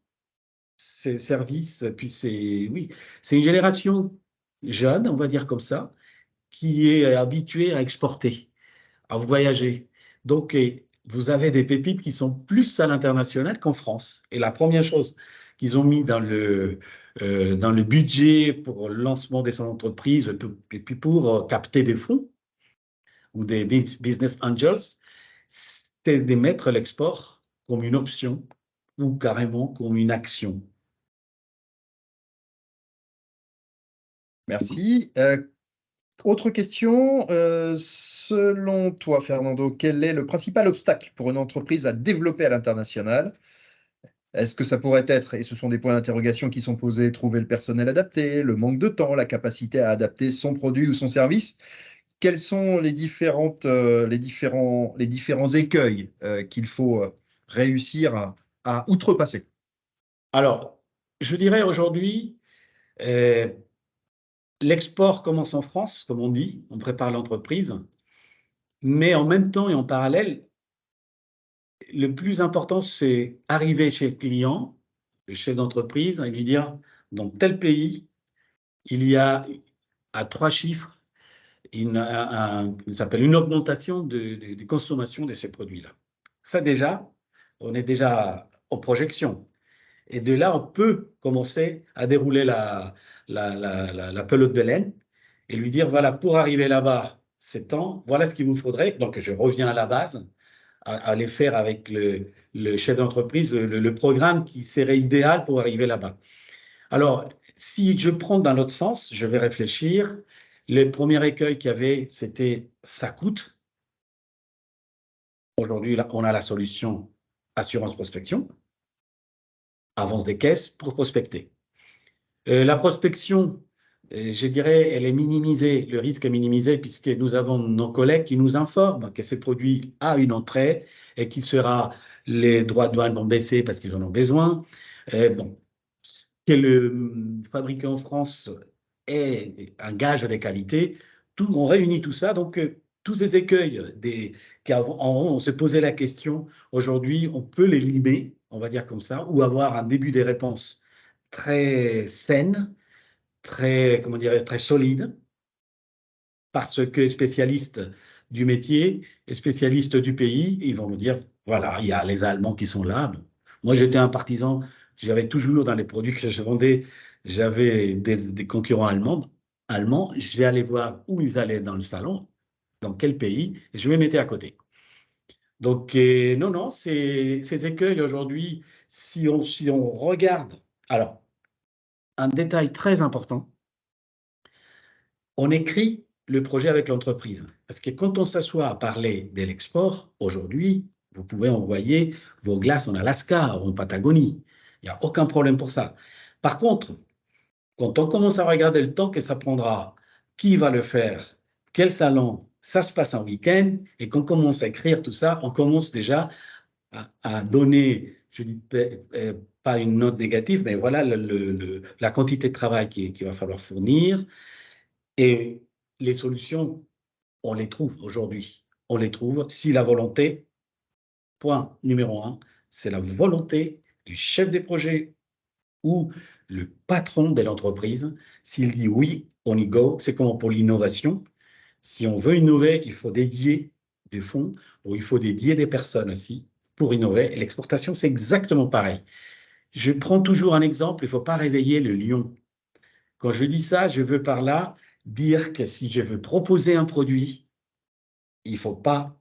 ces services, puis oui, c'est une génération jeune, on va dire comme ça, qui est habituée à exporter, à voyager. Donc, vous avez des pépites qui sont plus à l'international qu'en France. Et la première chose qu'ils ont mis dans le budget pour le lancement de son entreprise, et puis pour capter des fonds ou des business angels, c'est de mettre l'export comme une option ou carrément comme une action. Merci. Autre question, selon toi, Fernando, quel est le principal obstacle pour une entreprise à développer à l'international? Est-ce que ça pourrait être, et ce sont des points d'interrogation qui sont posés, trouver le personnel adapté, le manque de temps, la capacité à adapter son produit ou son service? Quels sont les différents écueils qu'il faut réussir à outrepasser? Alors, je dirais aujourd'hui, euh, l'export commence en France, comme on dit, on prépare l'entreprise, mais en même temps et en parallèle, le plus important, c'est arriver chez le client, le chef d'entreprise, et lui dire, dans tel pays, il y a à 3 chiffres ça s'appelle une augmentation de consommation de ces produits-là. Ça déjà, on est déjà en projection. Et de là, on peut commencer à dérouler la pelote de laine et lui dire, voilà, pour arriver là-bas, c'est temps, voilà ce qu'il vous faudrait. Donc, je reviens à la base, à aller faire avec le chef d'entreprise le programme qui serait idéal pour arriver là-bas. Alors, si je prends dans l'autre sens, je vais réfléchir. Le premier écueil qu'il y avait, c'était ça coûte. Aujourd'hui, on a la solution assurance prospection, avance des caisses pour prospecter. La prospection, je dirais, elle est minimisée, le risque est minimisé puisque nous avons nos collègues qui nous informent que ce produit a une entrée et les droits de douane vont baisser parce qu'ils en ont besoin. Bon, que le fabriqué en France est un gage de qualité, on réunit tout ça. Donc, tous ces écueils on se posait la question, aujourd'hui, on peut les limer, on va dire comme ça, ou avoir un début des réponses très saine, très, comment dirais, très solide, parce que spécialistes du métier et spécialistes du pays, ils vont nous dire, voilà, il y a les Allemands qui sont là. Bon. Moi, j'étais un partisan, j'avais toujours dans les produits que je vendais, j'avais des concurrents allemands, j'allais voir où ils allaient dans le salon, dans quel pays, et je me mettais à côté. Donc, non, non, ces écueils aujourd'hui, si on regarde, alors, un détail très important, on écrit le projet avec l'entreprise. Parce que quand on s'assoit à parler de l'export, aujourd'hui, vous pouvez envoyer vos glaces en Alaska ou en Patagonie. Il n'y a aucun problème pour ça. Par contre, quand on commence à regarder le temps que ça prendra, qui va le faire, quel salon, ça se passe un week-end, et qu'on commence à écrire tout ça, on commence déjà à donner, je dis pas une note négative, mais voilà la quantité de travail qu'il va falloir fournir. Et les solutions, on les trouve aujourd'hui. On les trouve si la volonté, point numéro un, c'est la volonté du chef des projets ou le patron de l'entreprise. S'il dit oui, on y go. C'est comme pour l'innovation. Si on veut innover, il faut dédier des fonds ou il faut dédier des personnes aussi pour innover. Et l'exportation, c'est exactement pareil. Je prends toujours un exemple, il ne faut pas réveiller le lion. Quand je dis ça, je veux par là dire que si je veux proposer un produit, il faut pas,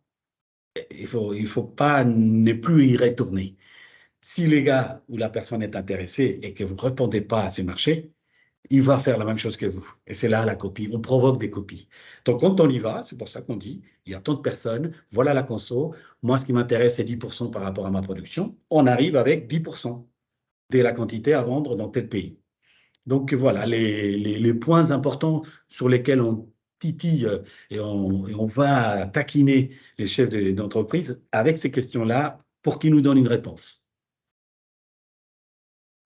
il faut pas ne plus y retourner. Si les gars ou la personne est intéressée et que vous ne répondez pas à ce marché, il va faire la même chose que vous. Et c'est là la copie. On provoque des copies. Donc, quand on y va, c'est pour ça qu'on dit, il y a tant de personnes, voilà la conso. Moi, ce qui m'intéresse, c'est 10% par rapport à ma production. On arrive avec 10% de la quantité à vendre dans tel pays. Donc voilà les points importants sur lesquels on titille et on va taquiner les chefs d'entreprise avec ces questions-là pour qu'ils nous donnent une réponse.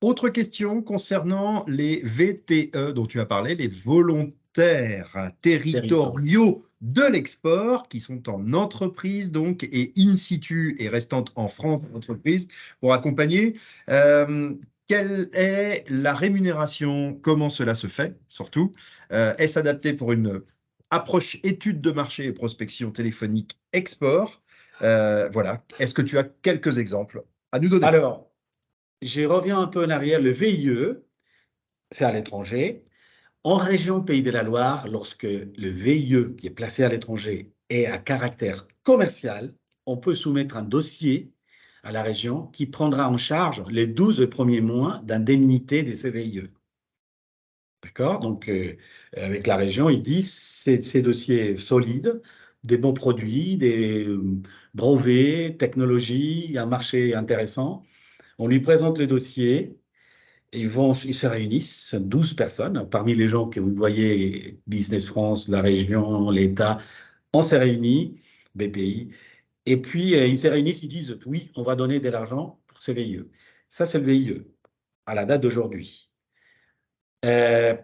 Autre question concernant les VTE dont tu as parlé, les volontaires directeurs territoriaux de l'export qui sont en entreprise donc et in situ et restant en France en entreprise pour accompagner. Quelle est la rémunération? Comment cela se fait surtout? Est-ce adapté pour une approche étude de marché et prospection téléphonique export? Voilà. Est-ce que tu as quelques exemples à nous donner? Alors, je reviens un peu en arrière. Le VIE, c'est à l'étranger. En région Pays de la Loire, lorsque le VIE qui est placé à l'étranger est à caractère commercial, on peut soumettre un dossier à la région qui prendra en charge les 12 premiers mois d'indemnité de ces VIE. D'accord? Donc, avec la région, ils disent ces dossiers solides, des bons produits, des brevets, technologies, un marché intéressant. On lui présente le dossier. Ils se réunissent, 12 personnes, parmi les gens que vous voyez, Business France, la région, l'État, on s'est réunis, BPI, et puis ils se réunissent, ils disent, oui, on va donner de l'argent pour ces VIE. Ça, c'est le VIE, à la date d'aujourd'hui.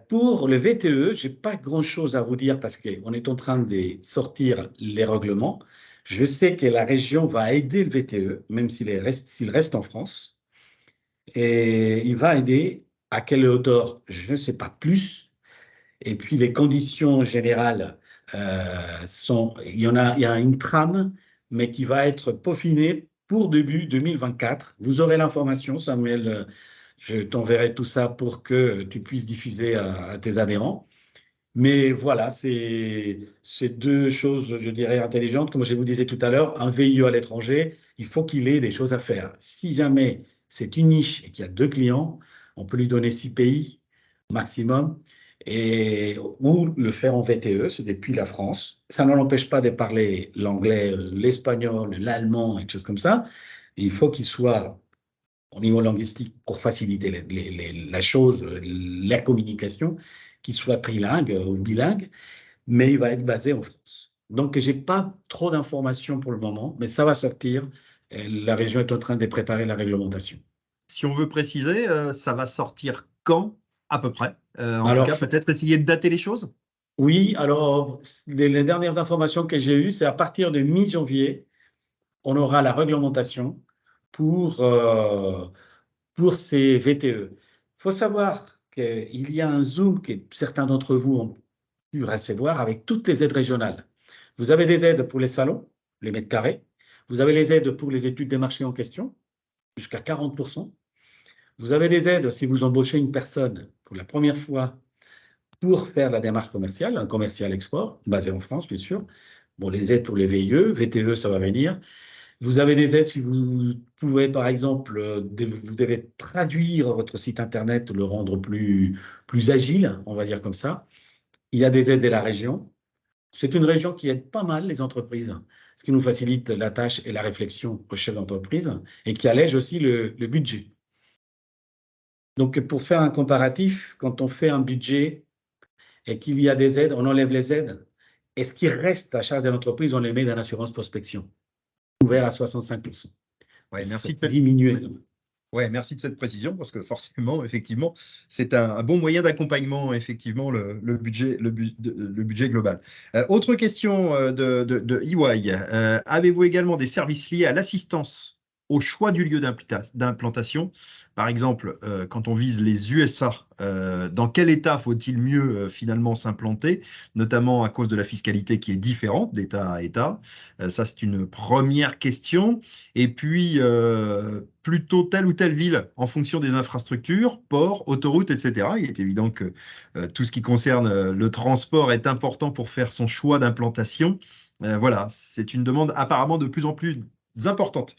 Pour le VTE, je n'ai pas grand-chose à vous dire parce qu'on est en train de sortir les règlements. Je sais que la région va aider le VTE, même s'il reste en France. Et il va aider à quelle hauteur, je ne sais pas plus. Et puis les conditions générales sont, il y a une trame, mais qui va être peaufinée pour début 2024. Vous aurez l'information, Samuel, je t'enverrai tout ça pour que tu puisses diffuser à tes adhérents. Mais voilà, c'est deux choses, je dirais, intelligentes. Comme je vous disais tout à l'heure, un VIE à l'étranger, il faut qu'il ait des choses à faire. Si jamais c'est une niche et qu'il y a deux clients, on peut lui donner 6 pays maximum ou le faire en VTE, c'est depuis la France. Ça ne l'empêche pas de parler l'anglais, l'espagnol, l'allemand et des choses comme ça. Il faut qu'il soit au niveau linguistique pour faciliter la chose, la communication, qu'il soit trilingue ou bilingue, mais il va être basé en France. Donc, je n'ai pas trop d'informations pour le moment, mais ça va sortir. La région est en train de préparer la réglementation. Si on veut préciser, ça va sortir quand à peu près? En tout Alors, cas, peut-être essayer de dater les choses? oui, alors, les dernières informations que j'ai eues, c'est à partir de mi-janvier, on aura la réglementation pour, euh, pour ces VTE. Il faut savoir qu'il y a un Zoom que certains d'entre vous ont pu recevoir avec toutes les aides régionales. Vous avez des aides pour les salons, les mètres carrés. Vous avez les aides pour les études des marchés en question, jusqu'à 40%. Vous avez des aides si vous embauchez une personne pour la première fois pour faire la démarche commerciale, un commercial export, basé en France, bien sûr. Bon, les aides pour les VIE, VTE, ça va venir. Vous avez des aides si vous pouvez, par exemple, vous devez traduire votre site Internet, le rendre plus agile, on va dire comme ça. Il y a des aides de la région. C'est une région qui aide pas mal les entreprises, ce qui nous facilite la tâche et la réflexion aux chefs d'entreprise et qui allège aussi le budget. Donc, pour faire un comparatif, quand on fait un budget et qu'il y a des aides, on enlève les aides. Et ce qui reste à charge de l'entreprise, on les met dans l'assurance prospection, ouvert à 65%. Ouais, merci de Diminuer. Ouais, merci de cette précision parce que forcément, effectivement, c'est un bon moyen d'accompagnement, effectivement, le budget, le budget global. Autre question de EY. Avez-vous également des services liés à l'assistance au choix du lieu d'implantation? Par exemple, quand on vise les USA, dans quel état faut-il mieux finalement s'implanter, notamment à cause de la fiscalité qui est différente d'État à État? Ça, c'est une première question. Et puis, plutôt telle ou telle ville en fonction des infrastructures, ports, autoroutes, etc. Il est évident que tout ce qui concerne le transport est important pour faire son choix d'implantation. Voilà, c'est une demande apparemment de plus en plus importante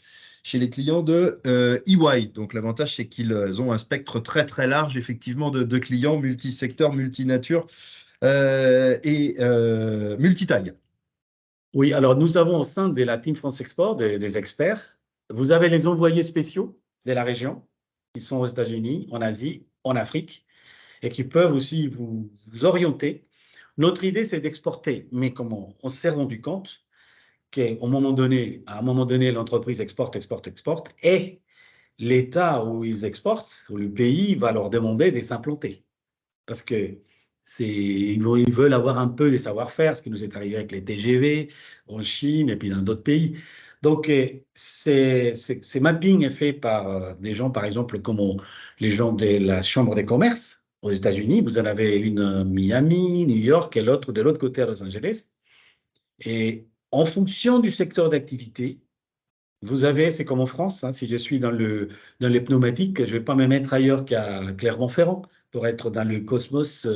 chez les clients de EY. Donc l'avantage, c'est qu'ils ont un spectre très très large, effectivement, de clients multisecteurs, multinature et multitaille. Oui, alors nous avons au sein de la Team France Export des experts. Vous avez les envoyés spéciaux de la région qui sont aux États-Unis, en Asie, en Afrique et qui peuvent aussi vous orienter. Notre idée, c'est d'exporter, mais comment on s'est rendu compte qu'au moment donné, à un moment donné, l'entreprise exporte, exporte, exporte et l'État où ils exportent, ou le pays, va leur demander de s'implanter. Parce que Ils veulent avoir un peu des savoir-faire, ce qui nous est arrivé avec les TGV en Chine et puis dans d'autres pays. Donc, ces mappings est fait par des gens, par exemple, comme les gens de la Chambre des commerces aux États-Unis. Vous en avez une à Miami, New York et l'autre de l'autre côté à Los Angeles. Et en fonction du secteur d'activité, vous avez, c'est comme en France, hein, si je suis dans les pneumatiques, je ne vais pas me mettre ailleurs qu'à Clermont-Ferrand pour être dans le cosmos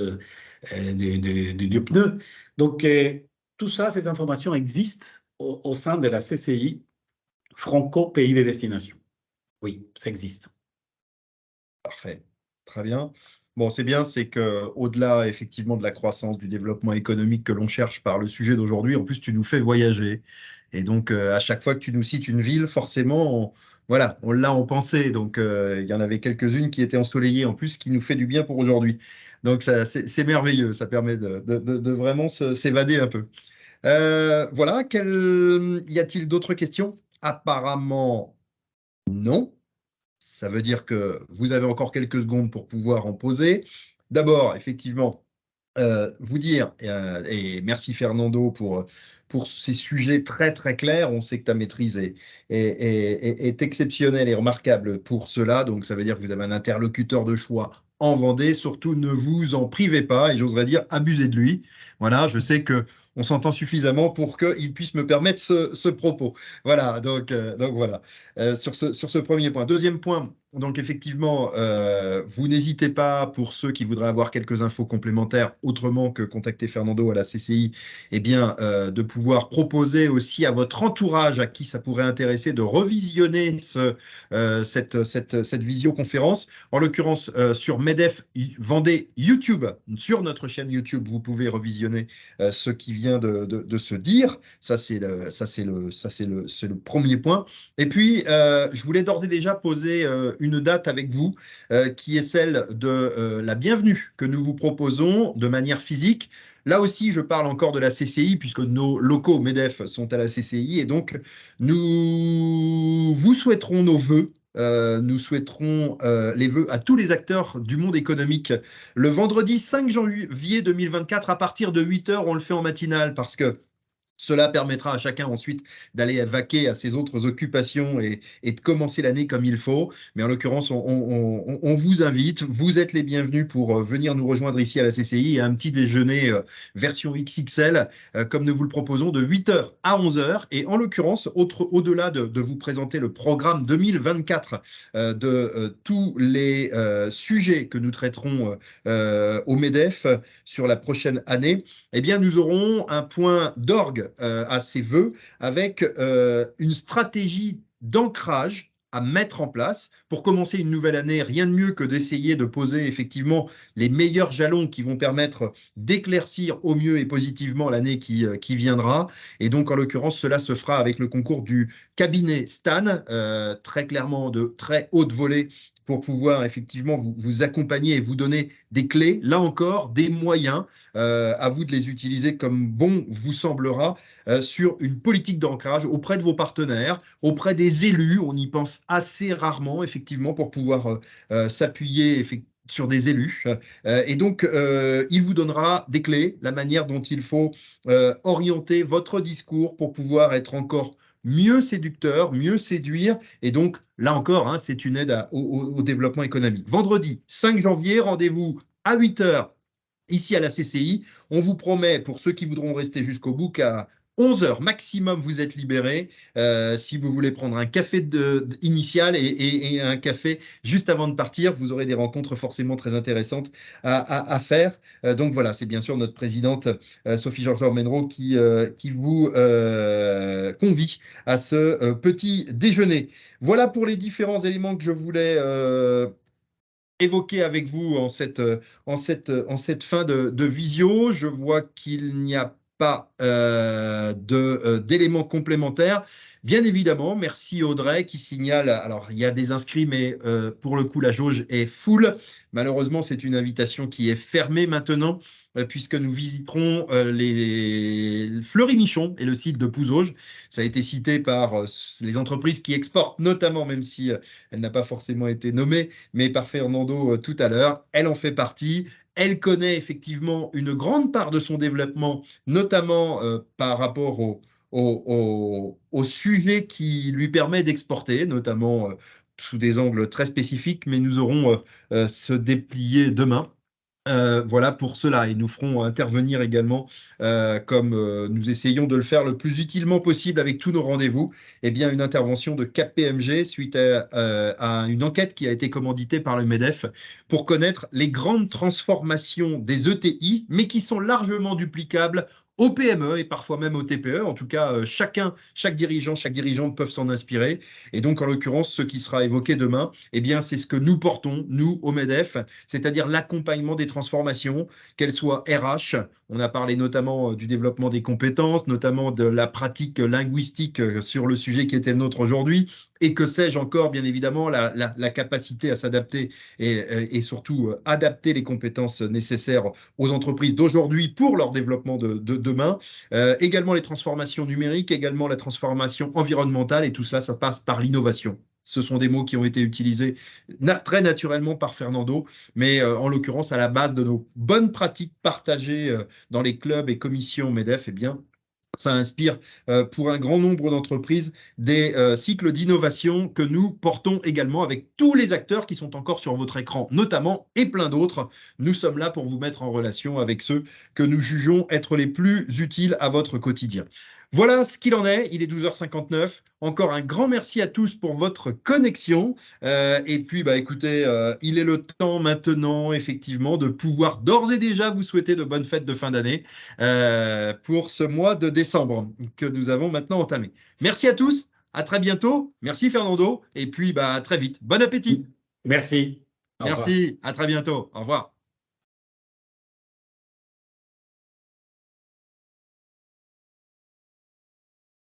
du pneu. Donc, tout ça, ces informations existent au sein de la CCI, Franco Pays des Destinations. Oui, ça existe. Parfait, très bien. Bon, c'est bien, c'est que au-delà effectivement de la croissance, du développement économique que l'on cherche par le sujet d'aujourd'hui, en plus tu nous fais voyager. Et donc à chaque fois que tu nous cites une ville, forcément, voilà, on l'a en pensée. Donc il y en avait quelques-unes qui étaient ensoleillées en plus, ce qui nous fait du bien pour aujourd'hui. Donc ça, c'est merveilleux, ça permet de vraiment s'évader un peu. Voilà, y a-t-il d'autres questions? Apparemment, non. Ça veut dire que vous avez encore quelques secondes pour pouvoir en poser. D'abord, effectivement, vous dire, et merci Fernando pour ces sujets très très clairs, on sait que ta maîtrise est exceptionnelle et remarquable pour cela, donc ça veut dire que vous avez un interlocuteur de choix en Vendée, surtout ne vous en privez pas, et j'oserais dire abusez de lui. Voilà, je sais que on s'entend suffisamment pour qu'il puisse me permettre ce propos. Voilà, donc voilà, sur ce premier point. Deuxième point, donc effectivement, vous n'hésitez pas, pour ceux qui voudraient avoir quelques infos complémentaires autrement que contacter Fernando à la CCI, eh bien, de pouvoir proposer aussi à votre entourage à qui ça pourrait intéresser de revisionner cette visioconférence. En l'occurrence, sur MEDEF Vendée YouTube, sur notre chaîne YouTube, vous pouvez revisionner ce qui vient de se dire. Ça, c'est le premier point. Et puis, je voulais d'ores et déjà poser une date avec vous qui est celle de la bienvenue que nous vous proposons de manière physique. Là aussi, je parle encore de la CCI puisque nos locaux MEDEF sont à la CCI et donc nous vous souhaiterons nos voeux. Nous souhaiterons les vœux à tous les acteurs du monde économique le vendredi 5 janvier 2024 à partir de 8 heures. On le fait en matinale parce que cela permettra à chacun ensuite d'aller vaquer à ses autres occupations et de commencer l'année comme il faut. Mais en l'occurrence, on vous invite, vous êtes les bienvenus pour venir nous rejoindre ici à la CCI et un petit déjeuner version XXL, comme nous vous le proposons, de 8h à 11h. Et en l'occurrence, au-delà de vous présenter le programme 2024 de tous les sujets que nous traiterons au MEDEF sur la prochaine année, eh bien, nous aurons un point d'orgue à ces vœux avec une stratégie d'ancrage à mettre en place. Pour commencer une nouvelle année, rien de mieux que d'essayer de poser effectivement les meilleurs jalons qui vont permettre d'éclaircir au mieux et positivement l'année qui viendra. Et donc, en l'occurrence, cela se fera avec le concours du cabinet Stan, très clairement de très haute volée pour pouvoir effectivement vous accompagner et vous donner des clés, là encore, des moyens, à vous de les utiliser comme bon vous semblera, sur une politique d'ancrage auprès de vos partenaires, auprès des élus. On y pense assez rarement, effectivement, pour pouvoir s'appuyer sur des élus. Et donc, il vous donnera des clés, la manière dont il faut orienter votre discours pour pouvoir être encore mieux séducteur, mieux séduire. Et donc, là encore, hein, c'est une aide au développement économique. Vendredi 5 janvier, rendez-vous à 8 heures ici à la CCI. On vous promet, pour ceux qui voudront rester jusqu'au bout, qu'à 11 heures maximum, vous êtes libérés. Si vous voulez prendre un café initial et un café juste avant de partir, vous aurez des rencontres forcément très intéressantes à faire. Donc voilà, c'est bien sûr notre présidente Sophie Georges-Menro qui vous convie à ce petit déjeuner. Voilà pour les différents éléments que je voulais évoquer avec vous en cette fin de visio. Je vois qu'il n'y a pas d'éléments complémentaires. Bien évidemment, merci Audrey qui signale, alors il y a des inscrits, mais pour le coup la jauge est full. Malheureusement, c'est une invitation qui est fermée maintenant, puisque nous visiterons les Fleury-Michon et le site de Pouzauges. Ça a été cité par les entreprises qui exportent, notamment, même si elle n'a pas forcément été nommée, mais par Fernando tout à l'heure. Elle en fait partie. Elle connaît effectivement une grande part de son développement, notamment par rapport au sujet qui lui permet d'exporter, notamment sous des angles très spécifiques, mais nous aurons ce déplié demain. Voilà pour cela. Et nous ferons intervenir également, comme nous essayons de le faire le plus utilement possible avec tous nos rendez-vous, eh bien, une intervention de KPMG suite à une enquête qui a été commanditée par le MEDEF pour connaître les grandes transformations des ETI, mais qui sont largement duplicables aux PME et parfois même aux TPE. En tout cas, chaque dirigeant, chaque dirigeante peuvent s'en inspirer. Et donc, en l'occurrence, ce qui sera évoqué demain, eh bien, c'est ce que nous portons, nous, au MEDEF, c'est-à-dire l'accompagnement des transformations, qu'elles soient RH. On a parlé notamment du développement des compétences, notamment de la pratique linguistique sur le sujet qui était le nôtre aujourd'hui. Et que sais-je encore, bien évidemment, la capacité à s'adapter et surtout adapter les compétences nécessaires aux entreprises d'aujourd'hui pour leur développement de demain. Également les transformations numériques, également la transformation environnementale, et tout cela, ça passe par l'innovation. Ce sont des mots qui ont été utilisés très naturellement par Fernando, mais en l'occurrence, à la base de nos bonnes pratiques partagées dans les clubs et commissions MEDEF, eh bien, ça inspire pour un grand nombre d'entreprises des cycles d'innovation que nous portons également avec tous les acteurs qui sont encore sur votre écran, notamment, et plein d'autres. Nous sommes là pour vous mettre en relation avec ceux que nous jugeons être les plus utiles à votre quotidien. Voilà ce qu'il en est, il est 12h59. Encore un grand merci à tous pour votre connexion. Et puis, bah, écoutez, il est le temps maintenant, effectivement, de pouvoir d'ores et déjà vous souhaiter de bonnes fêtes de fin d'année pour ce mois de décembre que nous avons maintenant entamé. Merci à tous, à très bientôt. Merci Fernando, et puis bah, à très vite. Bon appétit. Merci. Au revoir. Merci, à très bientôt. Au revoir.